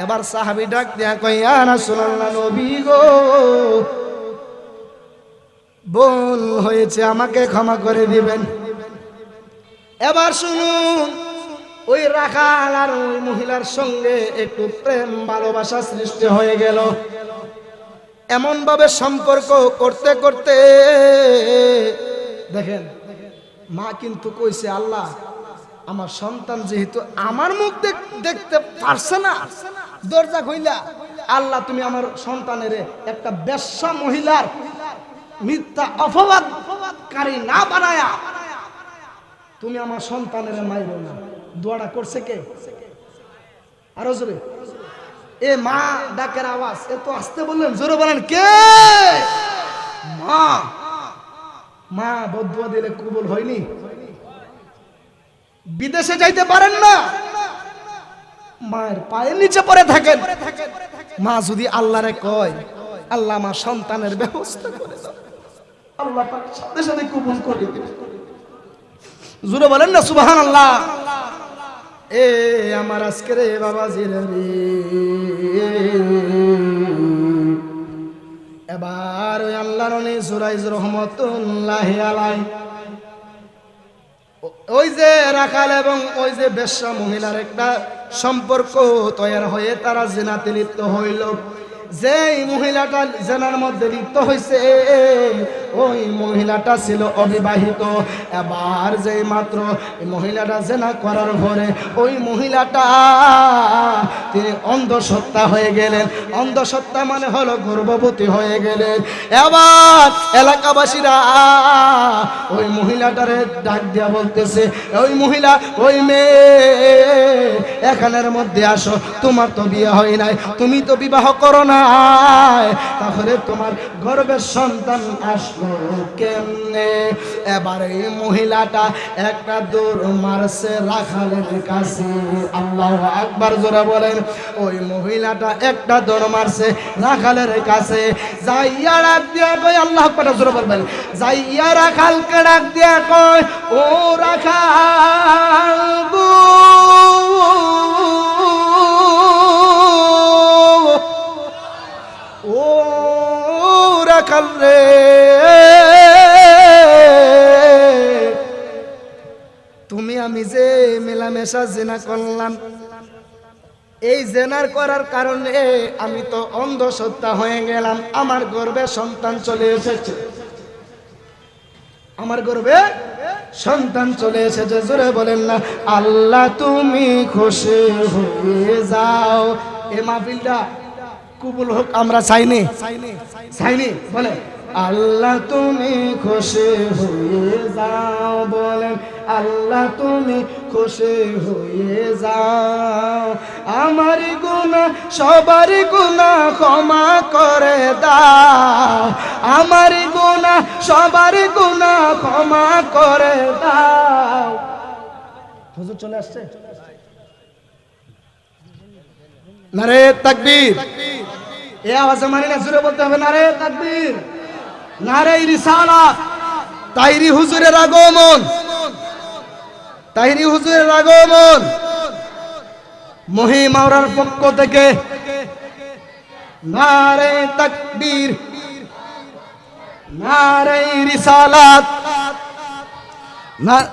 এবার সাহাবী ডাক দিয়া কয়, ইয়া রাসূলুল্লাহ, নবী গো, ভুল হয়েছে, আমাকে ক্ষমা করে দিবেন। এবার শুনুন, ওই রাখাল আর ওই মহিলার সঙ্গে একটু প্রেম ভালোবাসা সৃষ্টি হয়ে গেল। এমন ভাবে সম্পর্ক করতে করতে দেখেন, মা কিন্তু কইছে, আল্লাহ, আমার সন্তান যেহেতু আমার মুখ দেখতে পারছে না, দরজা খুইলা, আল্লাহ তুমি আমার সন্তানের একটা বেশ্যা মহিলার মিথ্যা অপবাদকারী না বানায়া তুমি আমার সন্তানের মাইরো না। দোয়াটা করছে কে? আরো জোরে। এ মা ডাকের আওয়াজ এত আসতে বললেন, জোরে বলেন কে? মা। মা বদুয়া দিলে কবুল হয়নি? বিদেশে যাইতে পারেন না, মায়ের পায়ের নিচে পড়ে থাকেন। মা যদি আল্লাহরে কয়, আল্লাহ আমার সন্তানের ব্যবস্থা করে দাও, আল্লাহ পাক সাথে সাথে কবুল করে দিবে। জোরে বলেন না সুবহানাল্লাহ। এ আমার আজকের বাবাজি রে, এবার ওই আল্লাহর ওলি সুরাইজ রহমাতুল্লাহি আলাইহি, ওই যে রাখাল এবং ওই যে বেশ্যা মহিলার একটা সম্পর্ক তৈরি হয়ে তারা জিনাতে লিপ্ত হইল। যেই মহিলাটা জেনার মধ্যে লিপ্ত হয়েছে, ওই মহিলাটা ছিল অবিবাহিত। এবার যেই মাত্র এই মহিলাটা জেনা করার পরে ওই মহিলাটা তিনি অন্ধসত্ত্বা হয়ে গেলেন। অন্ধসত্ত্বা মানে হলো গর্ভবতী হয়ে গেলেন। এবার এলাকাবাসীরা ওই মহিলাটারে ডাক দিয়া বলতেছে, ওই মহিলা, ওই মেয়ে, এখানের মধ্যে আসো, তোমার তো বিয়ে হয় নাই, তুমি তো বিবাহ করো না, তাহলে তোমার গর্ভের সন্তান আসলো কেমনে? এবারে এই মহিলাটা একটা দৌড় মারছে রাখালের কাছে। আল্লাহু আকবার, জোরে বলেন। ওই মহিলাটা একটা দৌড় মারছে রাখালের কাছে, যাইয়া ডাক দিয়া কয়, আল্লাহু আকবার, জোরে বলবেন, যাইয়া রাখালকে ডাক দিয়া কয়, ও রাখাল গো, ও রাখাল রে, তুমি আমি যে মেলামেশা জেনা করলাম, এই জেনার করার কারণে আমি তো অন্ধসত্ত্বা হয়ে গেলাম, আমার গর্ভে সন্তান চলে এসেছে, আমার গর্ভে সন্তান চলে এসেছে। জোরে বলেন না আল্লাহ তুমি খুশি হয়ে যাও। এ মাহফিলটা কবুল হোক আমরা চাইনি, চাইনি বলে, আল্লাহ তুমি খুশি হয়ে যাও, বলেন আল্লাহ তুমি খুশি হয়ে যাও, আমার গুনাহ সবার গুনাহ ক্ষমা করে দাও, আমার গুনাহ সবার গুনাহ ক্ষমা করে দাও। হুজুর চলে আসছে, নারে তাকবীর। এই আওয়াজে মানে না, জোরে বলতে হবে, নারে তাকবীর, নারে রিসালাত। তাইরি হুজুরের আগমন, তাইরি হুজুরের আগমন, মহিমাওরার পক্ষ থেকে নারে তাকবীর, নারে রিসালাত, নারে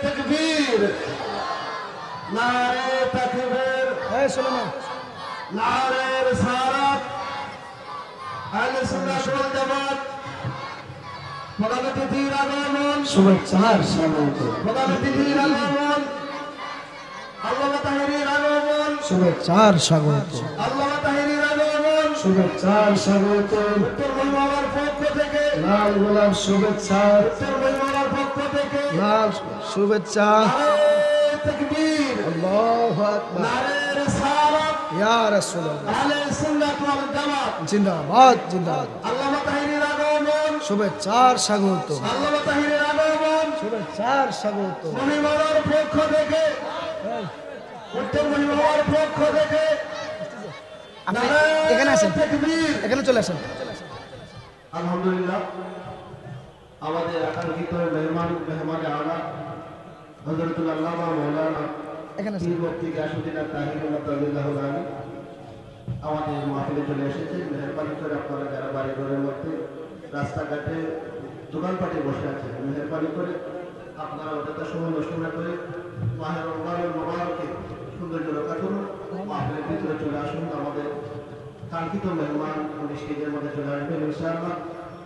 তাকবীর, নারে তাকবীর, এই সুলেমান, নারে রিসালাত, আহলে সুন্নাত ওয়াল জামাত, প্রধান অতিথির আগমন, শুভেচ্ছার স্বাগত, প্রধান অতিথির আগমন, আল্লামা তাহেরীর আগমন, শুভেচ্ছার স্বাগত, আল্লামা তাহেরীর আগমন, শুভেচ্ছার স্বাগত, উত্তর মহিমার পক্ষ থেকে, লাল গোলাপ শুভেচ্ছা, উত্তর মহিমার পক্ষ থেকে লাল শুভেচ্ছা। নারে তাকবীর, আল্লাহু আকবার, নারে রিসালাত, ইয়া রাসূলুল্লাহ, আহলে সুন্নাত ওয়াল জামাত। জিন্দাবাদ জিন্দাবাদ, আল্লামা তাহেরীর আগমন, শুভেচ্ছার স্বাগত, আল্লামা তাহেরীর আগমন, শুভেচ্ছার স্বাগত। মহিমার পক্ষ থেকে, উত্তর মহিমার পক্ষ থেকে আপনি নারে এখানে আসেন, তাকবীর। এখানে চলে আসেন। আলহামদুলিল্লাহ, আমাদের আকাঙ্ক্ষিত মেহমানে আলা হযরতুল আল্লামা মাওলানা এখানে আসেন। পীর মুফতি গিয়াসউদ্দিন তাহিরুল্লাহ তাআলাহু আলাইহি আমাদের মাহফিলে চলে এসেছে। মেহেরবানি করে আপনারা যারা বাড়ি ঘরের মধ্যে রাস্তাঘাটে দোকানপাটে বসে আছেন, মেহেরবানি করে আপনারা ওটাতে সময় নষ্ট না করে মাহে রমজানুল মুবারকে সৌন্দর্য রক্ষা করুন। মাহফিলের ভিতরে চলে আসুন। আমাদের কাঙ্ক্ষিত মেহমান 19 কেজির মধ্যে চলে আসবেন ইনশাআল্লাহ।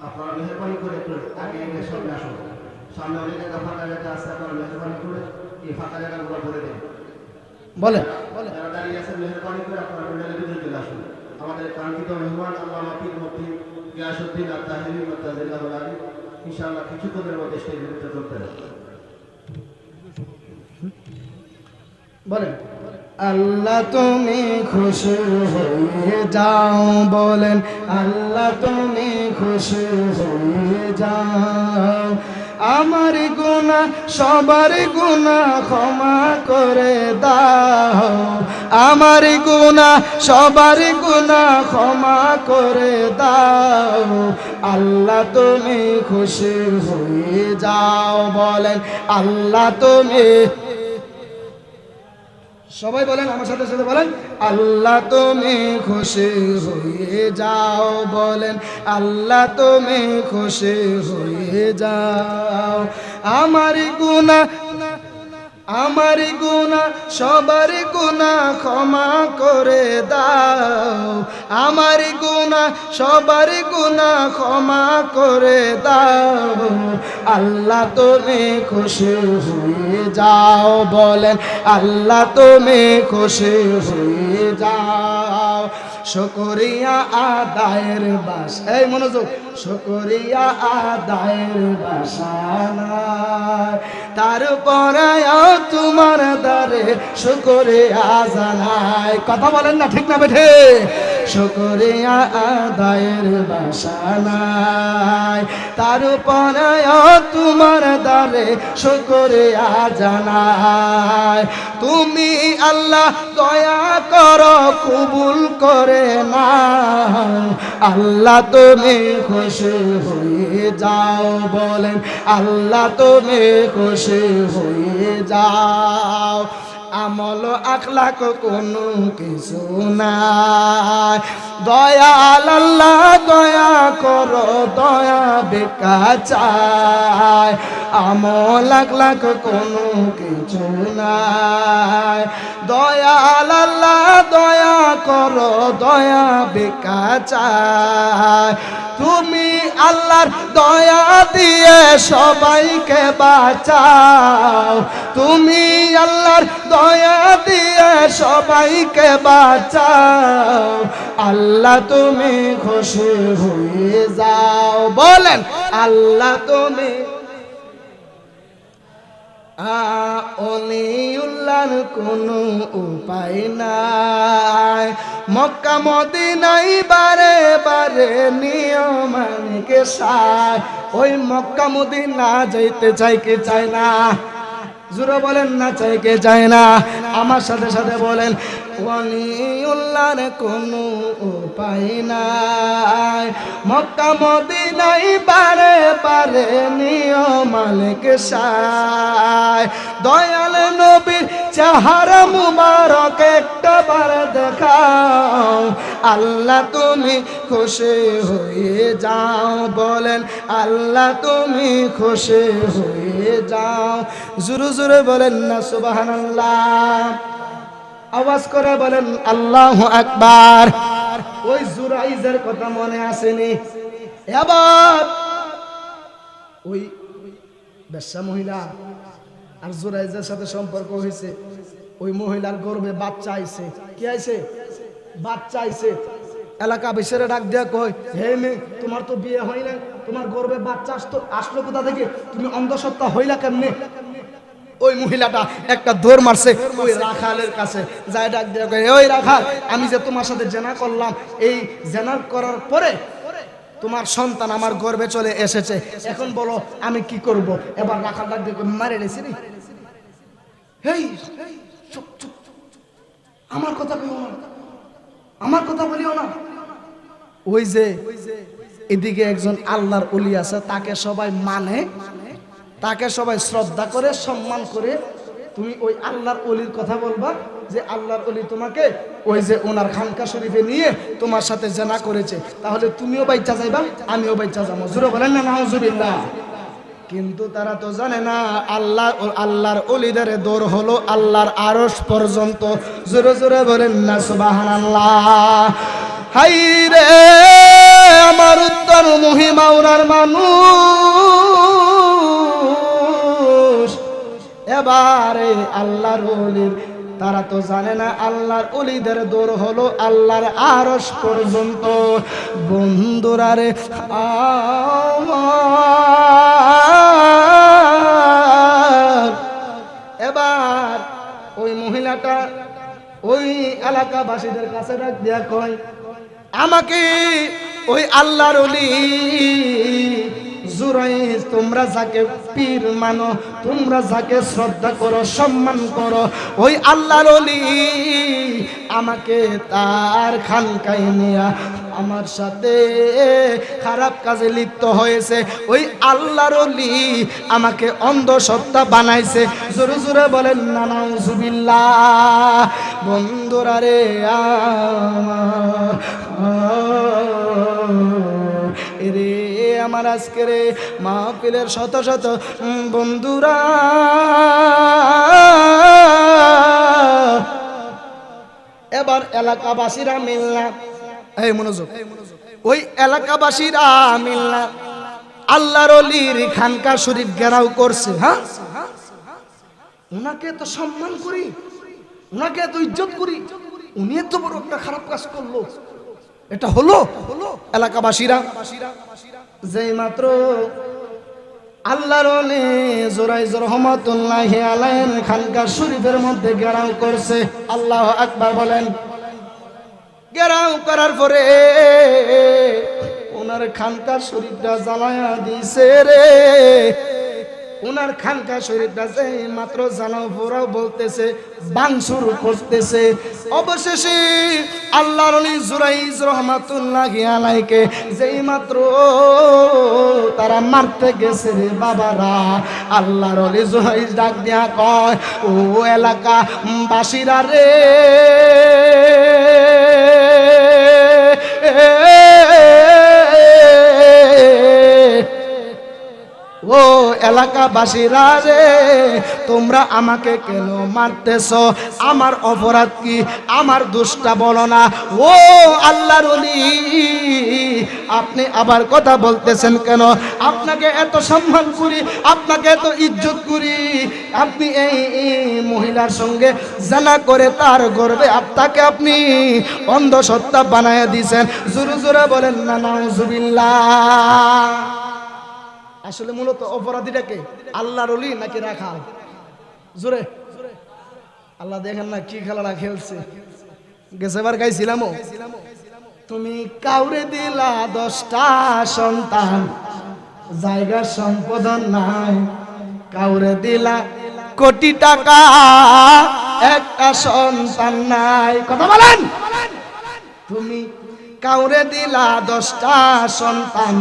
আপনারা মেহরবানি করে একটু আগে এগিয়ে সামনে আসুন। সামনে অনেক জায়গা ফাঁকা জায়গা আছে, আপনারা মেহরবানি করে এই ফাঁকা জায়গাগুলো ভরে দেন। বলেন, যারা দাঁড়িয়ে আছেন মেহরবানি করে আপনারা প্যান্ডেলের ভিতরে চলে আসুন। আমাদের কাঙ্ক্ষিত মেহমান আল্লামা পীর মুফতি গিয়াসউদ্দিন তাহিরুল্লাহ তাআলাহু আলাইহি ইনশাআল্লাহ কিছুক্ষণের মধ্যে স্টেজের ভিতরে চলতে হবে। বলেন। আল্লাহ তুমি খুশি হয়ে যাও, বলেন আল্লাহ তুমি খুশি হয়ে যাও। আমার গুনাহ সবার গুনাহ ক্ষমা করে দাও, আমার গুনাহ সবার গুনাহ ক্ষমা করে দাও। আল্লাহ তুমি খুশি হয়ে যাও, বলেন আল্লাহ তুমি। সবাই বলেন আমার সাথে সাথে বলেন, আল্লাহ তুমি খুশি হয়ে যাও, বলেন আল্লাহ তুমি খুশি হয়ে যাও। আমার গুনাহ সবার গুনাহ ক্ষমা করে দাও, আমার গুনাহ সবার গুনাহ ক্ষমা করে দাও। আল্লাহ তুমি খুশি হয়ে যাও, বলেন আল্লাহ তুমি খুশি হয়ে যাও। শুকরিয়া আদায়ের বাসা, এই মনোযোগ, শুকরিয়া আদায়ের বাসা নাই, তারপরে তোমার দ্বারে শুকরিয়া জানাই। কথা বলেন না, ঠিক না বেঠে? শুকরিয়া আদায়ের বাসা নাই, তারপরে তোমার দ্বারে শুকরিয়া জানাই। তুমি আল্লাহ দয়া করো, কবুল করে না। আল্লাহ তুমি খুশি হয়ে যাও, বলেন আল্লাহ তুমি খুশি হয়ে যাও। আমল আখলাক কোনো কিছু নাই, দয়াল আল্লাহ দয়া করো, দয়া বেকা চায়। আমল আখলাক কোনো কিছু নাই, দয়াল আল্লাহ দয়া করো, দয়া বেকা চায়। তুমি আল্লাহর দয়া দিয়ে সবাইকে বাঁচাও, তুমি আল্লাহর দয়া দিয়ে সবাইকে বাঁচাও। আল্লাহ তুমি খুশি হয়ে যাও, বলেন আল্লাহ তুমি। অলিউল্লাহর কোনো উপায় নাই, মক্কা মদিনায় বারে বারে নিয়ম মানিকে সায়। ওই মক্কা মদিনা যাইতে চাই কে চায় না? জোরে বলেন না, চাই কে চায় না? আমার সাথে সাথে বলেন, ওয়ালিউল্লাহর কোনো উপায় নাই, মক্কা মদিনায় বারে বারে নিয়ম মালিক সায়। দয়াল নবীর চেহারা মুবারক একটা বার দেখাও, আল্লাহ তুমি খুশি হয়ে যাও, বলেন আল্লাহ তুমি খুশি হয়ে যাও। জোরে জোরে বলেন না সুবহানাল্লাহ, আওয়াজ করে বলেন আল্লাহু আকবার। ওই জুরাইজের কথা মনে আসেনি? এবার ওই বেশ্যা মহিলা আর জুরাইজের সাথে সম্পর্ক হয়েছে, ওই মহিলার গর্ভে বাচ্চা আইছে। কি আইছে? বাচ্চা আইছে। এলাকা বিশেরে ডাক দেয়া কয়, হে মেয়ে, তোমার তো বিয়ে হয় না, তোমার গর্ভে বাচ্চা আসলো কোথা থেকে? তুমি অন্ধসত্ত্বা হইলা কেমনে? ওই মহিলাটা একটা দৌড় মারছে ওই রাখালের কাছে, যায় ডাক দেয়া কয়, ওই রাখাল, আমি যে তোমার সাথে জেনা করলাম, এই জেনা করার পরে তোমার সন্তান আমার গর্ভে চলে এসেছে, এখন বলো আমি কি করব? এবার রাখাল ডাক দিয়ে মারে রেছি রে, হেই চুপ চুপ, আমার কথা বলিও না, আমার কথা বলিও না। ওই যে এদিকে একজন আল্লাহর ওলি আছে, তাকে সবাই মানে, তাকে সবাই শ্রদ্ধা করে সম্মান করে, তুমি ওই আল্লাহর ওলির কথা বলবা যে আল্লাহর ওলি তোমাকে ওই যে ওনার খানকা শরীফে নিয়ে তোমার সাথে জেনা করেছে, তাহলে তুমিও বাইচা যাইবা, আমিও বাইচা যাবো। জোরে বলেন না নাউজুবিল্লাহ। কিন্তু তারা তো জানে না আল্লাহর ওলিদের দৌড় হলো আল্লাহর আরশ পর্যন্ত। জোরে জোরে বলেন না সুবহানাল্লাহ। হাই রে আমার উত্তর মহিমা ওনার মানুষ। এবারে আল্লাহর ওলির, তারা তো জানে না আল্লাহর ওলিদের দৌড় হলো আল্লাহর আরশ পর্যন্ত। বন্ধুরা রে, এবার ওই মহিলাটা ওই এলাকাবাসীদের কাছে ডাক দিয়া কয়, আমাকে ওই আল্লাহর ওলি জুরাইজ, তোমরা যাকে পীর মানো, তোমরা যাকে শ্রদ্ধা করো সম্মান করো, ওই আল্লাহর ওলি আমাকে তার খানকায় নিয়া আমার সাথে খারাপ কাজে লিপ্ত হয়েছে। ওই আল্লাহর ওলি আমাকে অন্ধসত্ত্বা বানাইছে। জোরে জোরে বলেন না নাউজুবিল্লাহ। বন্ধুরা রে রে আমার আজকের মাহফিলের শত শত বন্ধুরা, এবার এলাকাবাসীরা মিললাম, এই মনোযোগ, ওই এলাকাবাসীরা মিললাম আল্লাহর ওলির খানকা শরীফ ঘেরাও করছে। হ্যাঁ, ওনাকে তো সম্মান করি, ওনাকে এত ইজ্জত করি, উনি এত বড় একটা খারাপ কাজ করলো, এটা হলো এলাকাবাসীরা যেই মাত্র আল্লাহর ওলি জুরাইজ রহমাতুল্লাহি আলাইহির খানকা শরীফের মধ্যে ঘেরাও করছে। আল্লাহু আকবার বলেন। ঘেরাও করার পরে ওনার খানকা শরীফটা জ্বালায়া দিছে রে। ওনার খানকা শরীফটা যে মাত্র জ্বালাও পোড়াও বলতেছে, ভাঙচুর করতেছে। অবশেষে আল্লাহর ওলি জুরাইজ রহমাতুল্লাহি আলাইহিকে যেই মাত্র তারা মারতে গেছে রে বাবারা, আল্লাহর ওলি জুরাইজ ডাক দিয়া কয়, ও এলাকা বাসীরা রে, ও এলাকাবাসীরা রে, তোমরা আমাকে কেন মারতেছ? আমার অপরাধ কি? আমার দোষটা বলো না। ও আল্লাহর ওলি, আপনি আবার কথা বলতেছেন কেন? আপনাকে এত সম্মান করি, আপনাকে এত ইজ্জত করি, আপনি এই মহিলার সঙ্গে জানা করে তার গর্ভে আপনাকে আপনি অন্ধসত্ত্বা বানায়া দিয়েছেন। জোরে জোরে বলেন না নাউজুবিল্লাহ। আসলে মূলত অপরাধীটাকে আল্লাহর ওলি নাকি রাখাল? জোরে আল্লাহ দেখেন না কি খেলাটা খেলছে। গেছেবার গাইছিলামও, তুমি কাউরে দিলা 10টা সন্তান, জায়গা সম্পদ নাই, কাউরে দিলা কোটি টাকা, একটা সন্তান নাই। কথা বলেন। তুমি কাউরে দিলা 10টা সন্তান,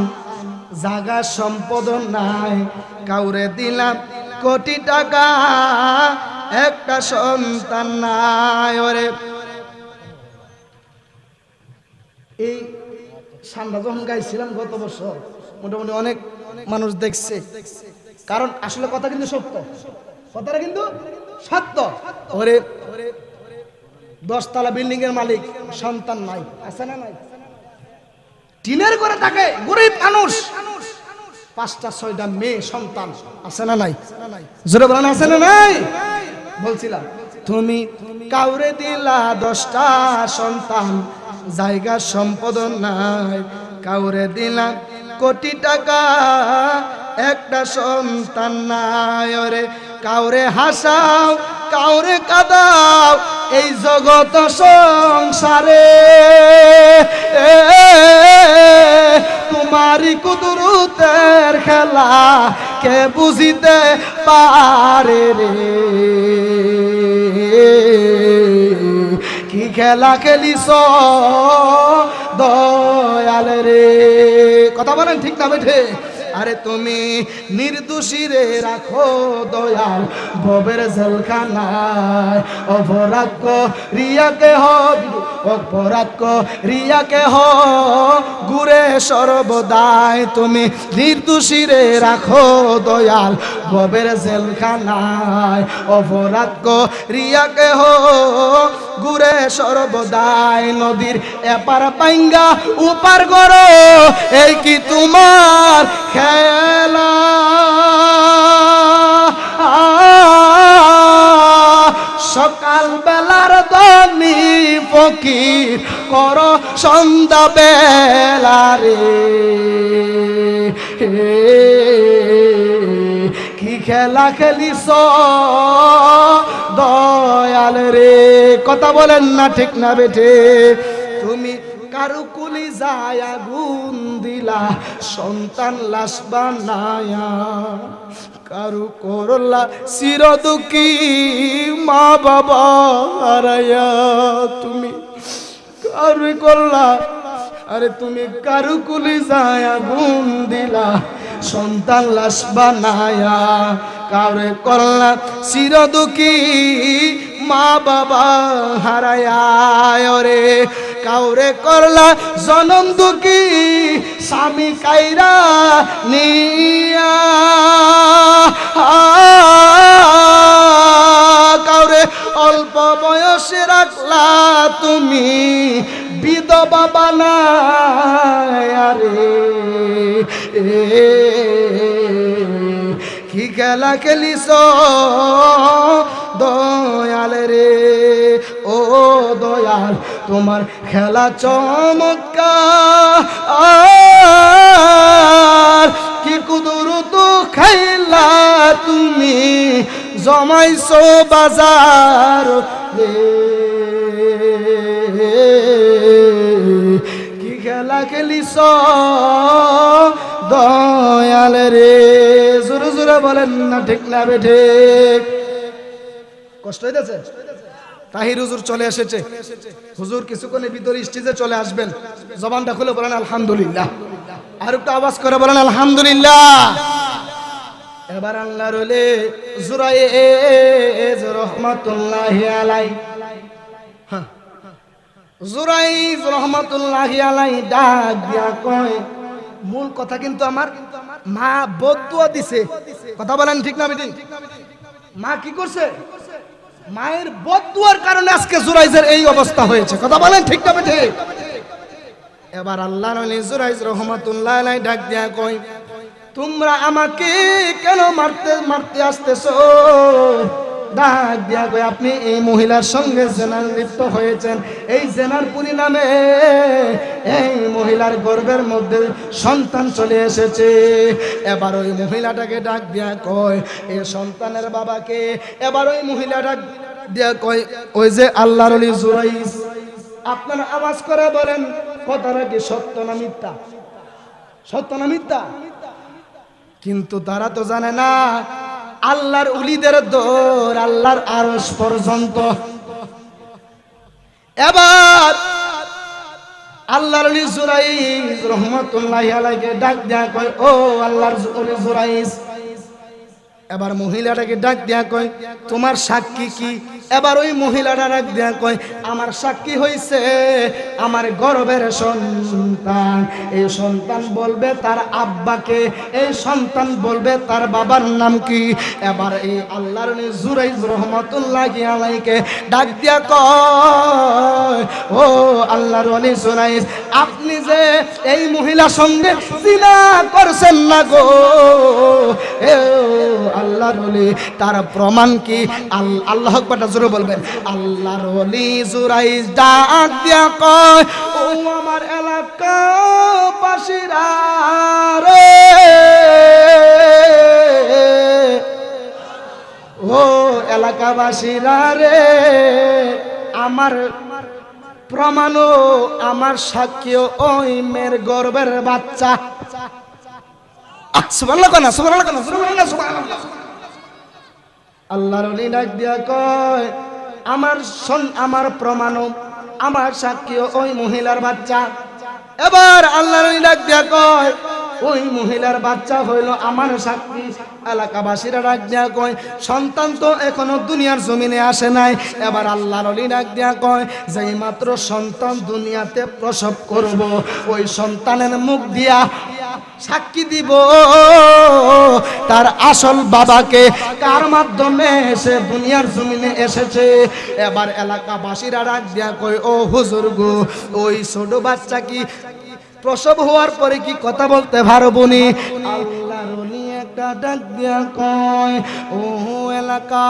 জায়গা সম্পদ নাই, কাউরে দিলাম কোটি টাকা, একটা সন্তান নাই। ওরে এই সান্ডা যখন গাইছিলাম গত বছর, মোটামুটি অনেক মানুষ দেখছে, কারণ আসলে কথা কিন্তু সত্য, কথাটা কিন্তু সত্য। ওরে 10তলা বিল্ডিং এর মালিক, সন্তান নাই, আছে না নাই? টিনের করে থাকে, গরিব মানুষ, 5টা 6টা মেয়ে সন্তান আছে না নাই? জোরে বলেন আছে না নাই? বলছিলাম তুমি কাউরে দিলা 10টা সন্তান, জায়গা সম্পদ নাই। কাউরে দিলা কোটি টাকা, একটা সন্তান নাই। ওরে কাউরে হাসাও, কাউরে কাঁদাও, এই জগৎ সংসারে তোমারই কুদরতের খেলা কে বুঝিতে পারে রে। কি খেলা খেলিস দয়াল রে। কথা বলেন ঠিক না বেঠে? আরে তুমি নির্দোষীরে রাখো দয়াল ভবের জেলখানায়। অপরাধ করিয়াকে অপরাধ করিয়াকে ঘুরে সর্বদাই। তুমি নির্দোষীরে রাখো দয়াল ভবের জেলখানায়। অপরাধ করিয়াকে ঘুরে সর্বদাই। নদীর এপার পাইঙ্গা উপার করো, এই কি তোমার খেলা? সকাল বেলার ধনী ফকির কর সন্ধ্যা বেলা রে। কি খেলা খেলিস দয়াল রে। কথা বলেন না ঠিক না বেঠে? তুমি কারু কুলি যায় আগুন দিলা, সন্তান লাশ বানায়া। কারু করলা চির দুঃখী মা বাবা হারায়া। তুমি কারু করলা, আরে তুমি কারু কুলি যায় আগুন দিলা, সন্তান লাশ বানায়া। কারে করলা চির দুঃখী মা বাবা হারায়া। ওরে কাউরে করলা জনম দুঃখী স্বামী কাইরা নিয়া। কাউরে অল্প বয়সে রাখলা তুমি বিধবা বানায়া রে। কি খেলা খেলিস দয়াল রে। ও দয়াল তোমার খেলা চমৎকার। কি কুদরত খাইলা তুমি জমাইছো বাজার রে। কি খেলা খেলিস দয়াল রে। জোরে জোরে বলেন না ঠিক না বেঠে? কষ্ট হইতেছে? তাহির হুজুর চলে এসেছে। হুজুর কিছুক্ষণের ভিতরে স্টেজে চলে আসবেন। জবানটা খুলে বলেন আলহামদুলিল্লাহ। আর একটু আওয়াজ করে বলেন আলহামদুলিল্লাহ। এবার আল্লাহর ওলি জুরাইজ রহমাতুল্লাহি আলাইহি, জুরাইজ রহমাতুল্লাহি আলাইহি ডাক দিয়া কয়, মূল কথা কিন্তু আমার মা বদদুয়া দিছে। কথা বলেন ঠিক না বেঠিক? মা কি করছে? মায়ের বদদুয়ার কারণে আজকে জুরাইজের এই অবস্থা হয়েছে। কথা বলেন ঠিক না বেঠিক? এবার আল্লাহর ওলি জুরাইজ রাহমাতুল্লাহি আলাইহি ডাক দিয়া কয়, তোমরা আমাকে কেন মারতে আসতেছো? ডাক দিয়া কয়, আপনি এই মহিলার সঙ্গে জেনার লিপ্ত হয়েছেন। এই জেনার পরিণামে এই মহিলার গর্ভের মধ্যে সন্তান চলে এসেছে। এবার ওই মহিলাটাকে ডাক দিয়া কয়, এই সন্তানের বাবাকে। এবার ওই মহিলাটা দিয়া কয়, ওই যে আল্লাহর ওলি জুরাইজ, আপনারা আওয়াজ করে বলেন কথাটা কি সত্য না মিথ্যা? সত্য না মিথ্যা? কিন্তু তারা তো জানে না আল্লাহর উলিদের দৌড় আল্লাহর আরশ পর্যন্ত। এবার আল্লাহর ওলি জুরাইজ রহমাতুল্লাহি আলাইহি ডাক দিয়া কয়, ও আল্লাহর ওলি জুরাইজ। এবার মহিলাটাকে ডাক দিয়া কয়, তোমার সাক্ষী কি? এবার ওই মহিলাটা ডাক দিয়া কয়, আমার সাক্ষী হইছে আমার গর্ভের সন্তান। এই সন্তান বলবে তার আব্বাকে, এই সন্তান বলবে তার বাবার নাম কি। এবার এই আল্লাহর ওলি জুরাইজ রহমাতুল্লাহি আলাইহিকে ডাক দিয়া কয়, ও আল্লাহর ওলি জুরাইজ, আপনি যে এই মহিলা সঙ্গে জিনা করছেন না গো, এ আল্লাহর ওলি, তার প্রমাণ কি? আল্লাহু আকবার জোরে বলবেন। আল্লাহর ওলি জুরাইজ ডাক দিয়া কয়, ও আমার এলাকাবাসীরা রে, ও এলাকাবাসীরা রে, আমার প্রমাণও আমার সাক্ষীও ওই মেয়ের গর্ভের বাচ্চা। সুবহানাল্লাহ না, সুবহানাল্লাহ না, সুবহানাল্লাহ, সুবহানাল্লাহ। আল্লাহর ওলি ডাক দিয়া কয়, আমার প্রমাণও আমার সাক্ষীও ওই মহিলার বাচ্চা। এবার আল্লাহর ওলি ডাক দিয়া কয়, ওই মহিলার বাচ্চা হইল আমার সাক্ষী। এলাকাবাসীরা ডাক দিয়া কয়, সন্তান তো এখনো দুনিয়ার জমিনে আসে নাই। এবার আল্লাহর ওলি ডাক দিয়া কয়, যেই মাত্র সন্তান দুনিয়াতে প্রসব করব, ওই সন্তানের মুখ দিয়া সাক্ষী দিব তার আসল বাবাকে, কার মাধ্যমে সে দুনিয়ার জমিনে এসেছে। এবার এলাকাবাসীরা ডাক দিয়া কয়, ও হুজুর গো, ওই ছোট বাচ্চা কি প্রসব হওয়ার পরে কি কথা বলতে পারবো নি? আল্লাহর ওলি একটা ডাক দিয়া কয়, ও এলাকা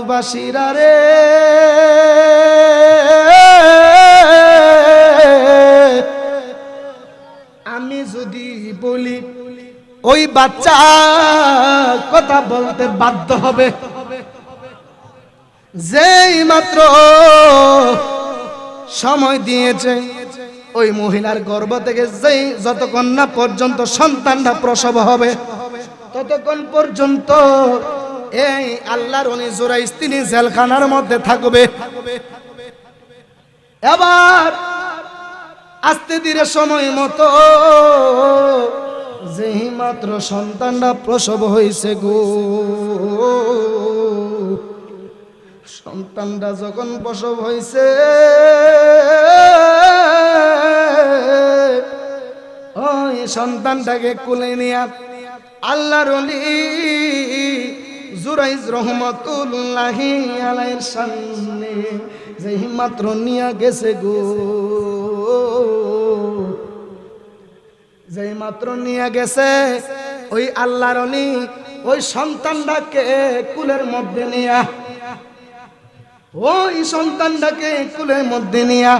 বাসীরা রে, আমি যদি বলি ওই বাচ্চা কথা বলতে বাধ্য হবে। যেই মাত্র সময় দিয়েছে ওই মহিলার গর্ভ থেকে যতক্ষণ না পর্যন্ত সন্তানটা প্রসব হবে, ততক্ষণ পর্যন্ত এই আল্লাহর ওলি জুরাইজ তিনি জেলখানার মধ্যে থাকবে। এবার আস্তে ধীরে সময় মতো যেই মাত্র সন্তানটা প্রসব হয়েছে গো, সন্তানটা যখন প্রসব হয়েছে, ওই সন্তানটাকে কোলে নিয়া আল্লাহর ওলি জুরাইজ রহমাতুল্লাহি আলাইহির সামনে যেই মাত্র নিয়া গেছে গো, যেই মাত্র নিয়ে গেছে, ওই আল্লাহর ওলি ওই সন্তানটাকে কুলের মধ্যে নিয়া, ওই সন্তানটাকে কুলের মধ্যে নিয়া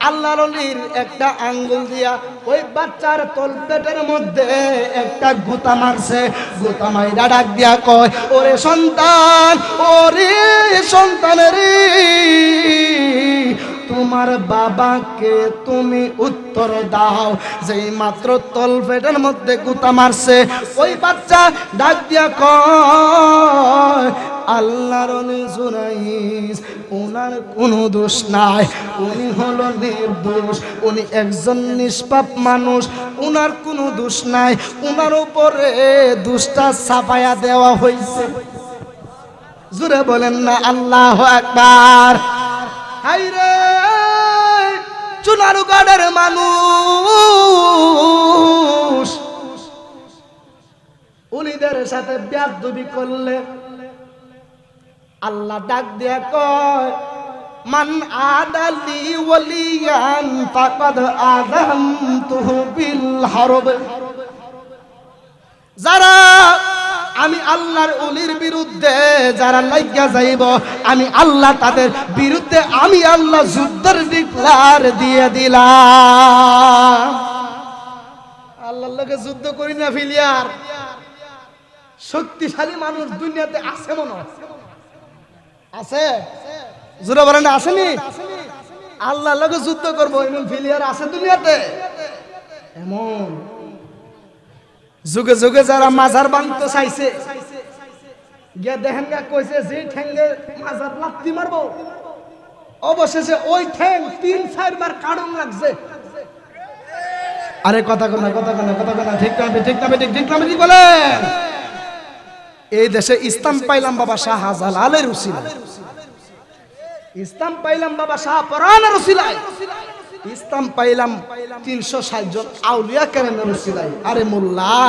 আল্লাহর ওলির একটা আঙ্গুল দিয়া ওই বাচ্চার তলপেটের মধ্যে একটা গুতা মারছে। গুতা মাইরা ডাক দিয়া কয়, ওরে সন্তান, ওরে সন্তানের তোমার বাবাকে তুমি উত্তর দাও। যেই মাত্র তলপেটের মধ্যে গুতা মারছে, ওই বাচ্চা ডাক দিয়া কয়, আল্লাহর ওলি জুরাইজ, ওনার কোনো দোষ নাই, উনি হলো নির্দোষ, উনি একজন নিষ্পাপ মানুষ, ওনার কোনো দোষ নাই, ওনার উপরে দোষটা চাপায়া দেওয়া হয়েছে। জোরে বলেন না আল্লাহু আকবার। হাইরে চুনারুগড়ের মানুষ উলিদের সাথে বেয়াদবি করলে আল্লাহ ডাক দিয়া কয়, মান আদালি ওয়ালিয়ান ফাকাদ আযানতুহু বিল হারব। যারা আমি আল্লাহর ওলির বিরুদ্ধে যারা লাগিয়া যাইব, আমি আল্লাহ তাদের বিরুদ্ধে আমি আল্লাহ যুদ্ধের ডিক্লার দিয়ে দিলাম। আল্লাহর লগে যুদ্ধ করি না ফিলিয়ার। শক্তিশালী মানুষ দুনিয়াতে আছে মনে আছে? জোরে বলেন আসেনি? আল্লাহর লগে যুদ্ধ করবো এমন ফিলিয়ার আছে দুনিয়াতে? এমন যুগে যুগে যারা মাজার বানতে চাইছে, গিয়া দেখেন গা কইছে যে ঠ্যাঙ্গে মাজার লাত্তি মারবো, অবশেষে ওই ঠ্যাং ৩-৪ বার কাড়ন লাগছে। আরে কথা কোনা, কথা কোনা, কথা কোনা, ঠিক না ঠিক না ঠিক, ঠিক না ঠিক বলেন। এই দেশে ইসলাম পাইলাম বাবা শাহজালালের উসিলায়, ইসলাম পাইলাম বাবা শাহপরানের উসিলায়, ইসলাম পাইলাম 360 জন আউলিয়া কেরামের উসিলায়। আরে মোল্লা,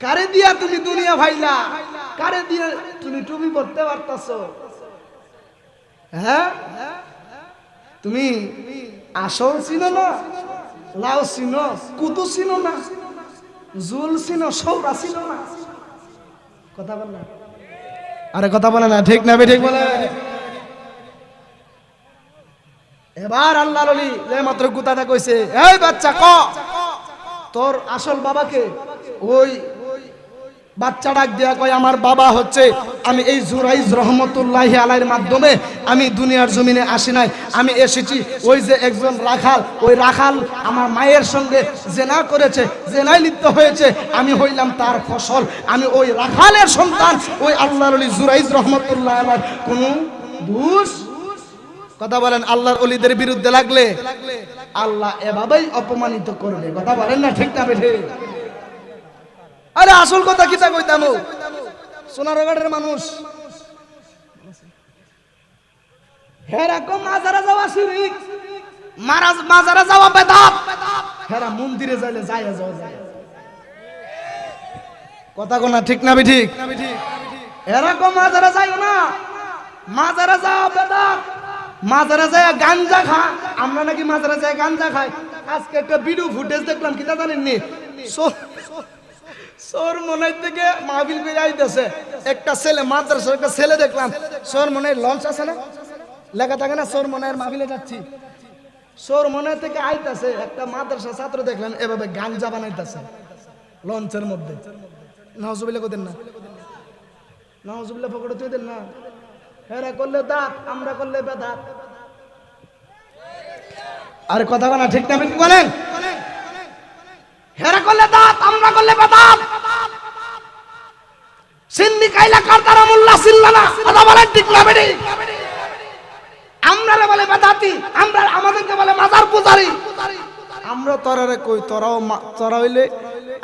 কারে দিয়া তুমি দুনিয়া ভাইলা? কারে দিয়া তুমি টুপি পরতে পারতাছো? হ্যাঁ, তুমি আসল চিনো না, লাউ চিনো, কুতু চিনো না, জুল চিনো, সৌরা চিনো না? কথা বল না, আরে কথা বলে না, ঠিক না ঠিক বলে? এবার আল্লাহর ওলি যে মাত্র গুতাটা কইছে, এই বাচ্চা ক তোর আসল বাবাকে? ওই বাচ্চা ডাক দেয়া কয়, আমার বাবা হচ্ছে, আমি এই জুরাইজ রহমতুল্লাহি আলাইহির মাধ্যমে আমি দুনিয়ার জমিনে আসি নাই, আমি এসেছি ওই যে একজন রাখাল, ওই রাখাল আমার মায়ের সঙ্গে জেনা করেছে, জেনায় লিপ্ত হয়েছে, আমি হইলাম তার ফসল, আমি ওই রাখালের সন্তান। ওই আল্লাহর ওলি জুরাইজ রহমতুল্লাহি আলাইহি কোন দোষ? কথা বলেন, আল্লাহর ওলিদের বিরুদ্ধে লাগলে আল্লাহ এভাবেই অপমানিত করবে। কথা বলেন না, ঠিক না বেঠে? আরে আসল কথা কিতা কইতাম, সোনারগাঁড়ের মানুষ হেরা কো মাজারা যাওয়া শিরিক, মাজারা যাওয়া বেদাত, হেরা মন্দিরে যাইলে যায় যায়। কথা কোনা ঠিক না ঠিক? হেরা কো মাজারা যাইও না, মাজারা যাওয়া বেদাত, মাজারা যায় গাঞ্জা খা। আমরা নাকি মাজারা যায় গাঞ্জা খাই। আজকে একটা ভিডিও ফুটেজ দেখলাম, কিতা জানেননি? সোর মনে থেকে মাহফিল করে আইতেছে একটা ছেলে, মাদ্রাসার একটা ছেলে দেখলাম, সোর মনে লঞ্চ আছে না, লেখা থাকে না সোর মনের মাহফিলে যাচ্ছি, সোর মনে থেকে আইতেছে একটা মাদ্রাসা ছাত্র দেখলাম এভাবে গাঞ্জা বানাইতেছে লঞ্চের মধ্যে। নাউজুবিল্লাহ কইতেন না, নাউজুবিল্লাহ পকড়ে তুই দেন না। হেরা করলে দাঁত, আমরা করলে বেদাত। আরে কথা বলা ঠিক না ঠিক বলেন? হেরা করলে দাঁত, আমরা করলে বেদাত। সিন্নি কাইলা কারতারা মোল্লা সিল্লানা, কথা বলেন ঠিক না বেটি? আমরারে বলে বেদাতি, আমরা আমাদেরকে বলে মাজার পূজারি। আমরা তোরারে কই, তোরাও তোরা হইলে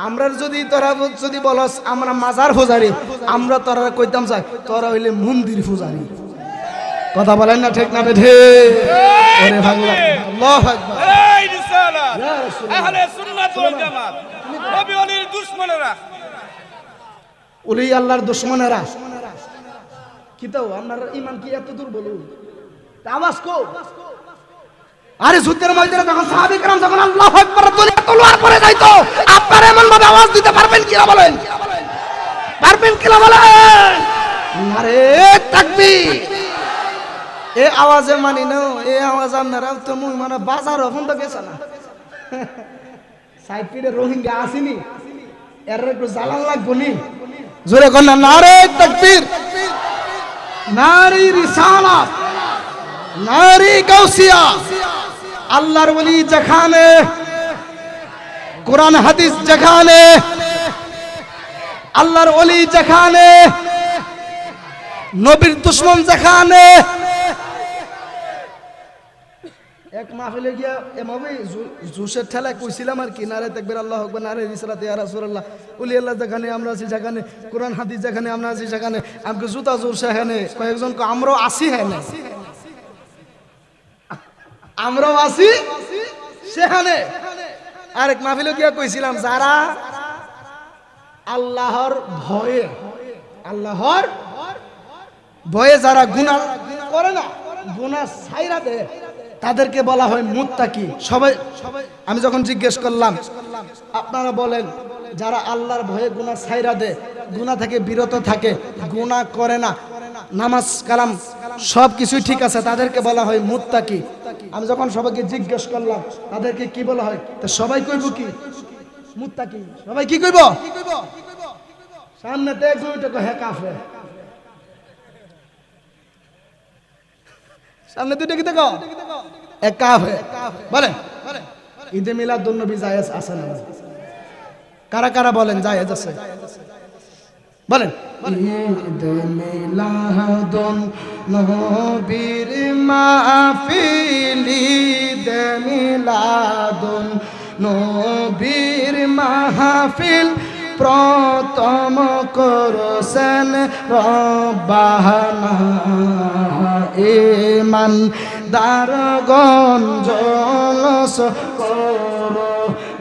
আমরা যদি তোরা যদি বলস আমরা মাজার পূজারি, আমরা তোরারে কইতাম চাই তোরা হইলে মন্দির পূজারি। কথা বলেন না ঠিক না বেটি? ওরে ভাগলা, আল্লাহু আকবার। এই রিসালাত আহলে সুন্নাত ওয়াল জামাত, নবী ওলির দুশমনেরা, ওলি আল্লাহর দুশমনেরা। কি তো আপনার ঈমান কি এত দুর্বল? আওয়াজ কো। আরে যুদ্ধের ময়দানে যখন সাহাবী کرام যখন আল্লাহু আকবার তলোয়ার পরে যাইতো, আপনারা এমন ভাবে আওয়াজ দিতে পারবেন কিনা বলেন? পারবেন কিনা বলেন? আরে তাকবীর! এই আওয়াজে মানি না, এই আওয়াজ আপনারা তো মুই মানে বাজার ওখান তো গেছে না, সাইপিডে রোহিঙ্গা আসেনি, এর একটু জ্বালান লাগবো নি। জোরে কর না, নারে তাকবীর, নারী রিসালাত, নারী গাউসিয়া। আল্লাহর ওলি যেখানে, কোরআন হাদিস যেখানে, আল্লাহর ওলি যেখানে, নবীর দুশমন যেখানে। এক মাহফিলে গিয়া এভাবে জোশের ঠেলায় কইছিলাম আর কি, নারে তাকবীর, আল্লাহু আকবার, নারে রিসালাত, ইয়া রাসূলুল্লাহ। ওলি আল্লাহ যেখানে আমরা আছি সেখানে, কোরআন হাদিস যেখানে আমরা আছি সেখানে, আমাকে জুতা জোর সেখানে। কয়েকজন আমরাও আছি, হ্যাঁ না আমরাও আছি সেখানে। আরেক মাহফিলে গিয়া কইছিলাম, যারা আল্লাহর ভয়ে, আল্লাহর ভয়ে যারা গুনাহ করে না, গুনাহ ছাইরা দেয়, তাদেরকে বলা হয় মুত্তাকি। সবাই আমি যখন জিজ্ঞেস করলাম, আপনারা বলেন যারা আল্লাহর ভয়ে গুনাহ ছাইরা দেয়, গুনাহ থেকে বিরত থাকে, গুনাহ করে না, নামাজ কালাম সব কিছুই ঠিক আছে, তাদেরকে বলা হয় মুত্তাকি। আমি যখন সবাইকে জিজ্ঞেস করলাম তাদেরকে কি বলা হয়, তো সবাই কইব কি? মুত্তাকি। সবাই কি কইব? সামনে তো একজন হে কাফের, সামনে দুইটা কি দেখো, এক কাফের। বলেন ঈদে মিলাদুন নবী জায়েজ আছে না? কারা কারা বলেন জায়েজ আছে? বলেন ঈদে মিলাদুন নবীর মাহফিল, ঈদে মিলাদুন নবীর মাহফিল প্রথম করছেন রব্বানা ইমান দারগণ জলস করো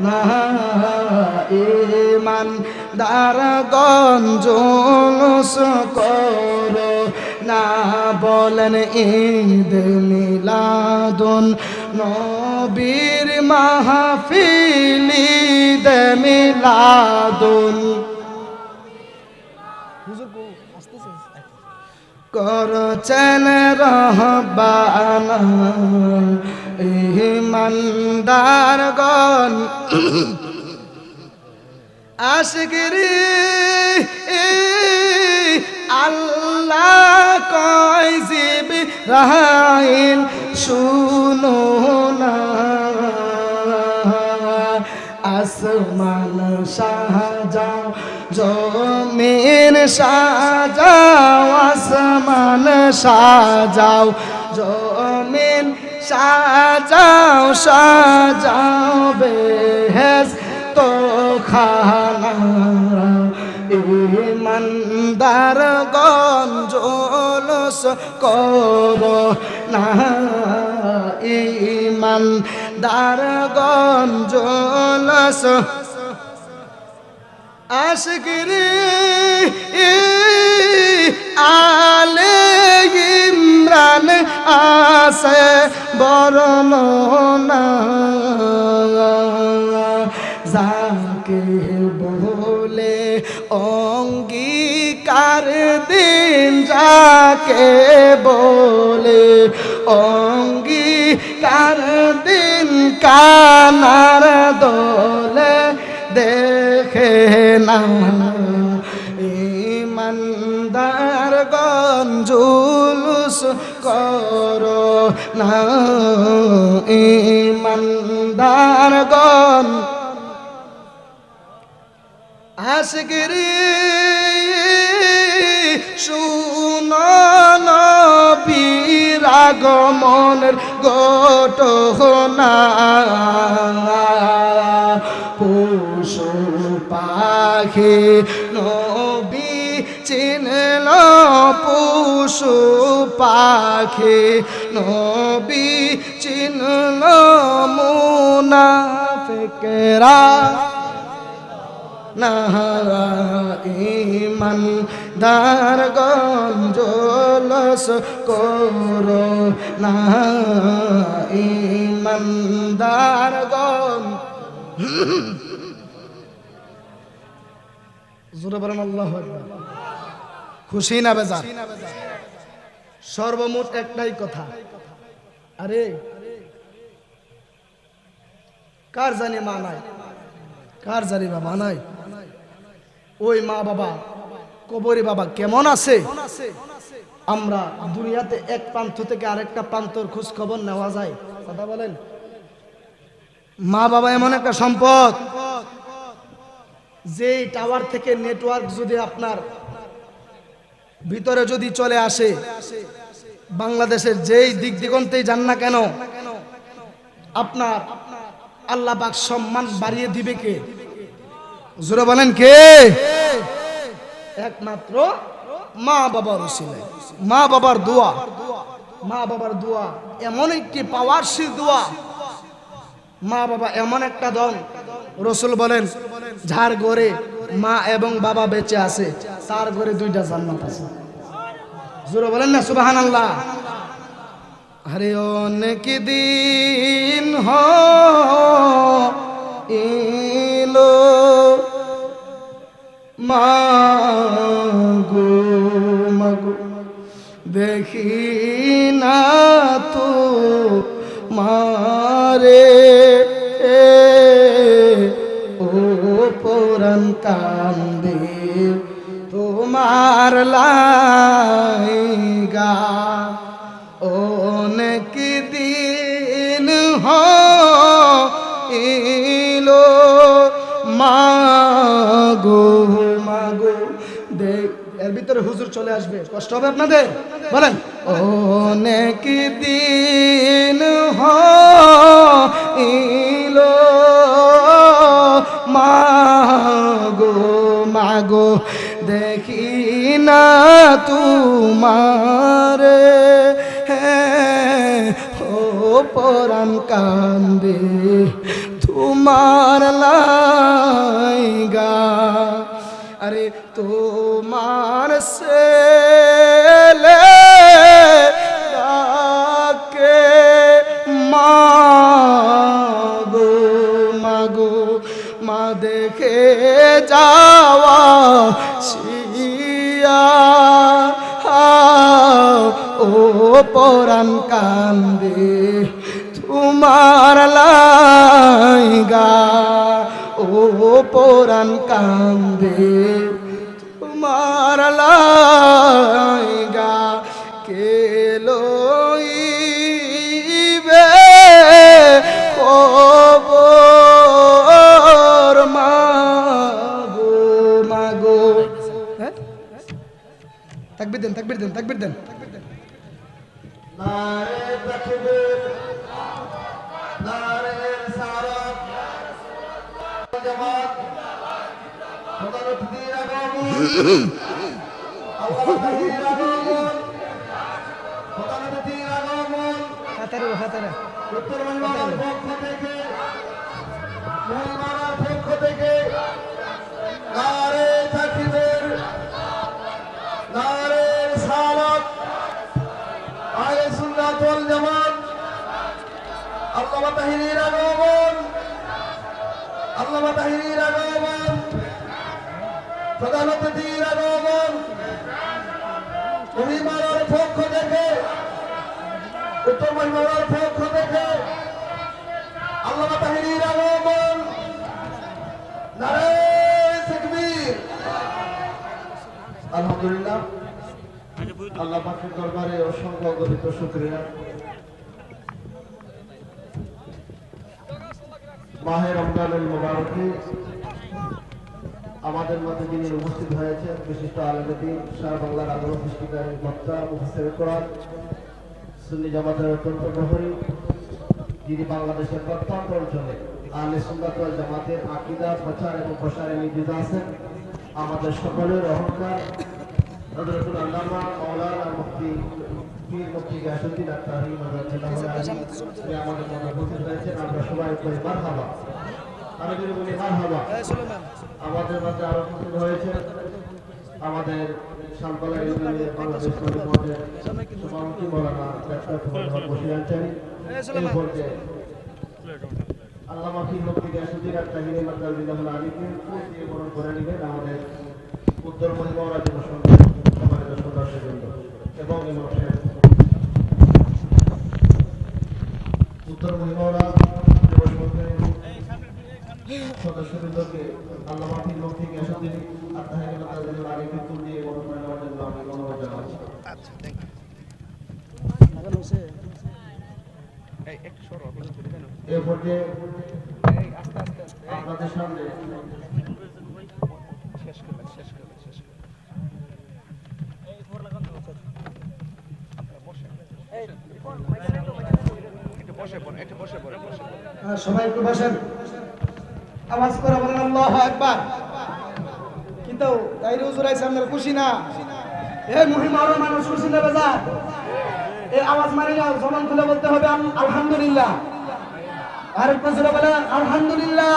না ইমান দারগণ জলস করো না বলেন ঈদ মিলাদুন নবীর মাহফিল ঈদ মিলাদুন করছেন রহবানা ইমানদারগণ আশিকরি আল্লাহ কয় জিবরাইল শুনো না আসমান সাজাও জমিন সাজাও আসমান সাজাও জমিন সাজাও সাজাও বেহেশত খানা ইমানদারগণ জলস করো না ইমানদারগণ জলস আশিকরি আলে ইমরান আসে বর্ণনা যাকে বলে অঙ্গীকার দিন যাকে বলে অঙ্গীকার দিন কানার দোলে দেখে না ইমানদারগণ জুলুস করো না ইমানদারগণ আশিকরি শুনো নবীর আগমনের ঘটনা পশু পাখি নবী চিনল পশু পাখি নবী চিনল মুনাফিকরা না ইমানদারগণ জলস করো না ইমানদারগণ জোরে বলেন আল্লাহু আকবার খুশি না বেজার সর্বমোট একটাই কথা আরে কার জানি মা নাই কার জানি বাবা নাই ওই মা বাবা কবরে বাবা কেমন আছে আমরা দুনিয়াতে এক প্রান্ত থেকে আরেকটা প্রান্তর খোঁজ খবর নেওয়া যায় কথা বলেন মা বাবা এমন একটা সম্পদ যে টাওয়ার থেকে নেটওয়ার্ক যদি আপনার ভিতরে যদি চলে আসে বাংলাদেশের যেই দিক দিগন্তেই যান না কেন আপনার আল্লাহ পাক সম্মান বাড়িয়ে দিবে কে জোরে বলেন কে একমাত্র মা বাবার উসিলায় মা বাবার দোয়া মা বাবার দোয়া এমন একটি পাওয়ারশীল দোয়া মা বাবা এমন একটা দল রাসূল বলেন যার ঘরে মা এবং বাবা বেঁচে আছে তার ঘরে দুইটা জান্নাত আছে জোরে বলেন না সুবহানাল্লাহ আরে অনেক দিন হইলো মাগো মাগো দেখি না তো মারে ও পুরান কান্দে তোমার লাইগা অনেক দিন হইলো মাগো মাগো দেখ এর ভিতরে হুজুর চলে আসবে কষ্ট হবে আপনাদের বলেন অনেক দিন হইলো মাগো মাগো দেখি না তোমারে ও পরাণ কান্দে তোমার লাইগা আরে তোমার ছেলে ডাকে মাগো মাগো মা দেখে যাওয়া শিয়া ও পরাণ কান্দে তোমার লাইগা ও পরাণ কান্দে তোমার লাইগা কে লইবে খবর মাগো মাগো তাকবীর দেন তাকবীর দেন তাকবীর দেন নারে তাকবীর নারে সালাত জামাত প্রধানমন্ত্রীর আগমন আল্লাহ তাআলার আগমন প্রধানমন্ত্রীর আগমন হাতারে উত্তর বাংলার পক্ষ থেকে মহিলার পক্ষ থেকে নারে তাকবীর নারে সালাত আহলে সুন্নাত ওয়াল জামাত আল্লামা তাহিরির আগমন আল্লামা তাহিরির আগমন প্রধান অতিথির আগমন মহিমার পক্ষ থেকে উত্তর মহিমার পক্ষ থেকে আল্লামা তাহিরির আগমন নারে তাকবীর আলহামদুলিল্লাহ আল্লাহ পাকের দরবারে অসংখ্য অগণিত শুকরিয়া মাহে রমজানুল মুবারকে আমাদের মধ্যে যিনি উপস্থিত হয়েছেন বিশিষ্ট আলেম দ্বীন সারা বাংলার আগ্রহ সৃষ্টিকারী বক্তা মুফাসসির কোরআন সুন্নি জামাতের অত্যন্ত প্রহরী যিনি বাংলাদেশের প্রত্যন্ত অঞ্চলে আহলে সুন্নাত ওয়াল জামাতের আকীদা প্রচার এবং প্রসারে নিয়োজিত আছেন আমাদের সকলের অহংকার হযরতুল আল্লামা মাওলানা মুফতি পীর মুফতি গায়সুদ্দিন আত্তাহি তিনি আমাদের মধ্যে উপস্থিত হয়েছেন আমরা সবাই কই মারহাবা আমি যদি বলি মারহাবা আমাদের মাঝে আরো উপস্থিত হয়েছে আমাদের শালপালা ইউনিয়নের বাংলাদেশ পরিষদের সভাপতি মাওলানা ডাক্তার মোহাম্মদ বশির আনসারী এই পর্যায়ে আল্লামা পীর মুফতি গায়সুদ্দিন আত্তাহি রাদিয়াল্লাহু আনহুকে ফুল দিয়ে বরণ করে নেবেন আমাদের উত্তর মহিমাওয়ালা যুব সংঘের সম্মানিত সদস্যবৃন্দ এবং ইমাম সাহেব উত্তর মহিমাওয়ালা যুব সংঘের সদস্যবৃন্দকে আল্লামা পীর মুফতি গায়সুদ্দিন আত্তাহি রাদিয়াল্লাহু আনহুকে ফুল দিয়ে বরণ করে নেওয়ার জন্য আমি অনুরোধ জানাচ্ছি। এই পর্যায়ে আপনাদের সামনে সবাই একটু বসেন আওয়াজ করে বলেন আল্লাহু আকবার কিন্তু তাইরে হুজুর আইছে আপনার খুশি না এই মহিমার মানুষ খুশি না বাজার এই আওয়াজ মারি যাও জবান খুলে বলতে হবে আলহামদুলিল্লাহ আর একটু জোরে বলেন আলহামদুলিল্লাহ।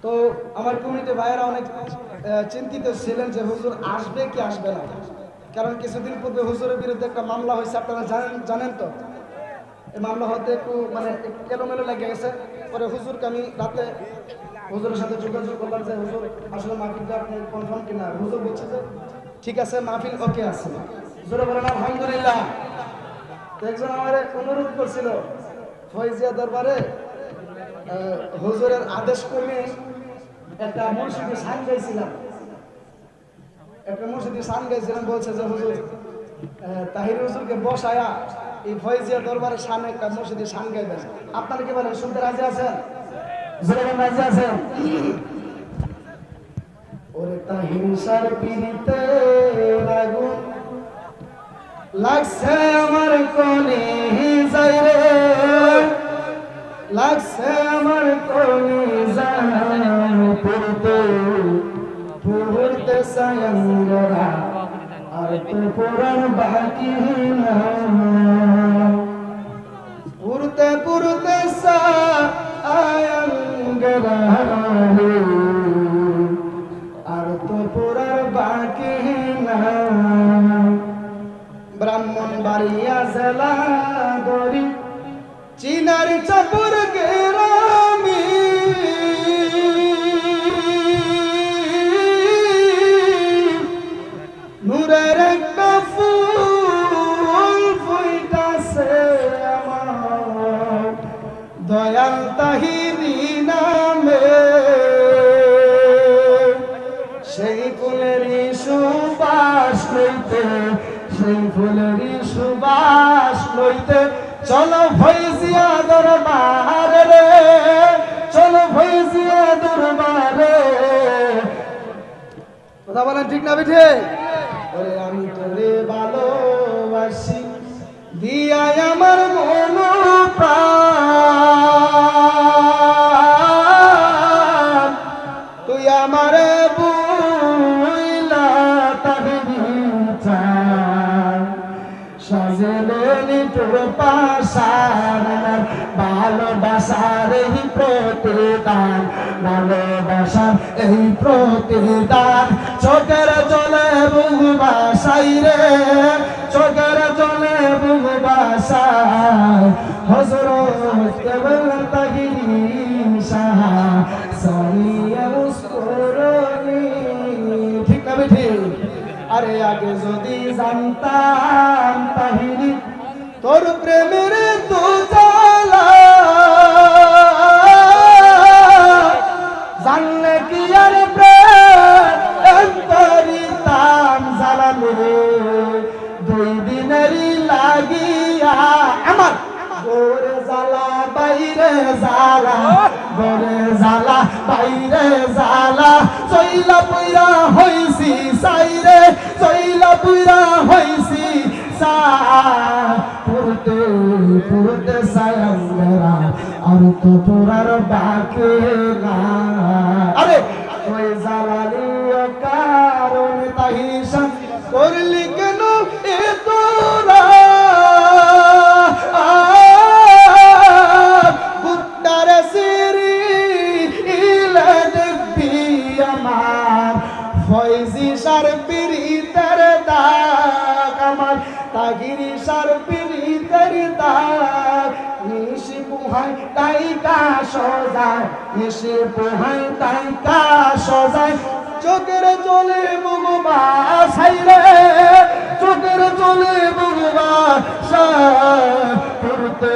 তো আমার কমিটি ভাইয়েরা অনেক চিন্তিত ছিলেন যে হুজুর আসবে কি আসবে না, কারণ কিছুদিন পূর্বে হুজুরের বিরুদ্ধে একটা মামলা হয়েছে, আপনারা জানেন তো। এই মামলা হতে একটু মানে এলোমেলো লেগে গেছে। পরে হুজুরকে আমি রাতে হুজুরের সাথে যোগাযোগ করলাম যে হুজুর আসলে মাহফিলটা আপনি কনফার্ম কিনা। হুজুর বলছে যে ঠিক আছে, মাহফিল ওকে আছে। হুজুরে বলেন আলহামদুলিল্লাহ। তো একজন আমার অনুরোধ করছিল ফয়জিয়া দরবারে হুজুরের আদেশ ক্রমে একটা মসজিদে সান গাইছিলাম, বলছে যে হুজুর তাহির হুজুরকে বসায়া এই ফয়জিয়া দরবারে সামনে একটা মসজিদে সান গাইবেন। আপনারা কি বলেন, শুনতে রাজি আছেন? রাজি আছেন? ওরে তাহিংসার পিড়িতে আগুন লাগছে আমার কোনে যায় রে, লাগছে আমার কোনে যায় পড়তে সায়ঙ্গরা আর তো পুরাণ বাকি না পুরতে পুরতে সায়ঙ্গরা আর তো পুরার বাকি না ব্রাহ্মণবাড়িয়া জেলা দরি চিনার চাপুর গেরামি নূরের একটা ফুল ফুইতাছে আমার দয়াল তাহিরি নামে সেই ফুলেরই সুবাস লইতে সেই ফুলেরই সুবাস লইতে চলো ফৈজিয়া দরবারে রে চলো ফৈজিয়া দরবারে কথা বলেন ঠিক না বেঠে ওরে আমি তোরে ভালোবাসি দিয়াই আমার মন প্রাণ তুই আমারে বুইলা তাহিরি চান সাজলেনি তোর পাশার ভালোবাসার এই প্রতিদান ভালোবাসার এই প্রতিদান চোখের জলে বুবাসাই রে চোখের জলে বুবাসাই হযরত কেবল তাহিরি শাহ সারিয়া মুস্কুরানি ঠিক না বেঠি আরে আগে যদি জানতাম তাহিরি তোর প্রেমের তো জ্বালা জানলে কি আর প্রেম করিতাম জ্বালানো দুই দিনেরই লাগিয়া আমার গোরে জ্বালা বাইরে জ্বালা গোরে জ্বালা বাইরে জ্বালা চইলা পুইরা হইছি সাইরে চইলা পুইরা হইছি সা পুরতে পুরতে সায়ঙ্গরা আর তো পুরার বাকি না আরে ওই জ্বালালি কারণ তাহিসা করলি কেন এ তোরা বুটারে সিরি ইলা দেখবি আমার ফয়জি সার পিরিতের দাগ আমার তাগিরি সার পিরিতের দাগ নিশি পুহাই তাই কা সজায় নিশি পুহাই তাই কা সজায় চোখের চলে বুগবা সাইরে চোখের চলে বুগবা পুরতে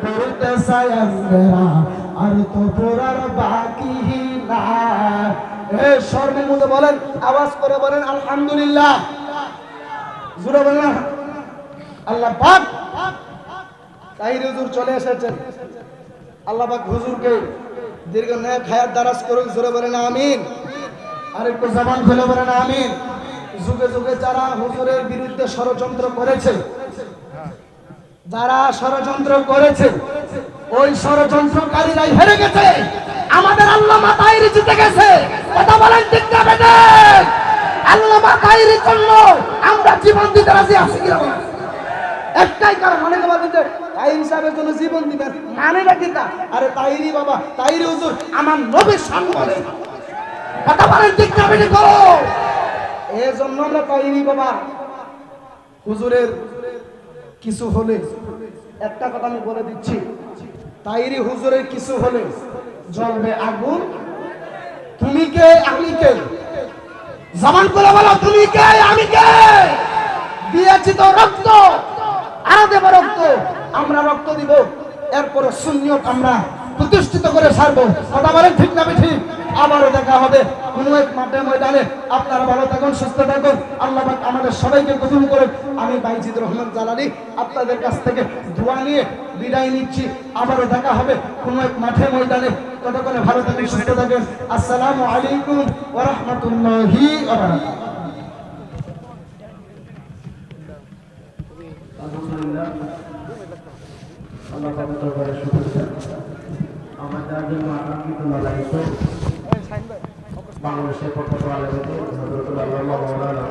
পুরতে সায়ঙ্গরা আর তো পুরার বাকি না এ শর্মের মধ্যে বলেন আওয়াজ করে বলেন আলহামদুলিল্লাহ জোরে বলেন আল্লাহ পাক তাহির হুজুর চলে এসেছেন আল্লাহ পাক হুজুরকে দীর্ঘ নেক হায়াত দারাজ করুক জোরে বলেন আমিন আর একটু জবান খুলে বলেন আমিন যুগে যুগে যারা হুজুরের বিরুদ্ধে ষড়যন্ত্র করেছে যারা ষড়যন্ত্র করেছে ওই ষড়যন্ত্রকারীরাই হেরে গেছে আমাদের আল্লামা তাহিরি জিতে গেছে কথা বলেন ঠিক না বেটা আল্লামা তাহিরির জন্য আমরা জীবন দিতে রাজি আছি কি না একটাই কারণ অনেকে বলেন যে তাহিরি সাহেবের জন্য জীবন দিবেন মানে নাকি তা আরে তাহিরি বাবা তাহিরি হুজুর আমার নবীর সম্মানে কথা বলেন ঠিক না বেটা করো এই জন্য আমরা তাহিরি বাবা হুজুরের কিছু হলে একটা কথা আমি বলে দিচ্ছি তাহিরি হুজুরের কিছু হলে জ্বলবে আগুন তুমি কে আমি কে জবান করে বলো তুমি কে আমি কে দিয়েছি তো রক্ত আরো দেব রক্ত আমরা রক্ত দিব এরপর সুন্নিয়ত আমরা প্রতিষ্ঠিত করে ছাড়বো কথা বলেন ঠিক না ঠিক আবারও দেখা হবে কোনো এক মাঠে ময়দানে আপনারা ভালো থাকুন সুস্থ থাকুন আল্লাহ পাক আমাদের সবাইকে কবুল করুন আমি বাইজিদ রহমান জালালি আপনাদের কাছ থেকে দোয়া নিয়ে বিদায় নিচ্ছি আবারও দেখা হবে কোনো এক মাঠে ময়দানে ততক্ষণে ভালো থাকুন সুস্থ থাকুন আসসালামু আলাইকুম ওয়া রাহমাতুল্লাহি ওয়া বারাকাতুহু আলহামদুলিল্লাহ আল্লাহ পাকের দরবারে শুকরিয়া আমাদের জন্য আকাঙ্ক্ষিত লাগাইতো বাংলাদেশের প্রখ্যাত আলেম হযরতুল আল্লামা মাওলানা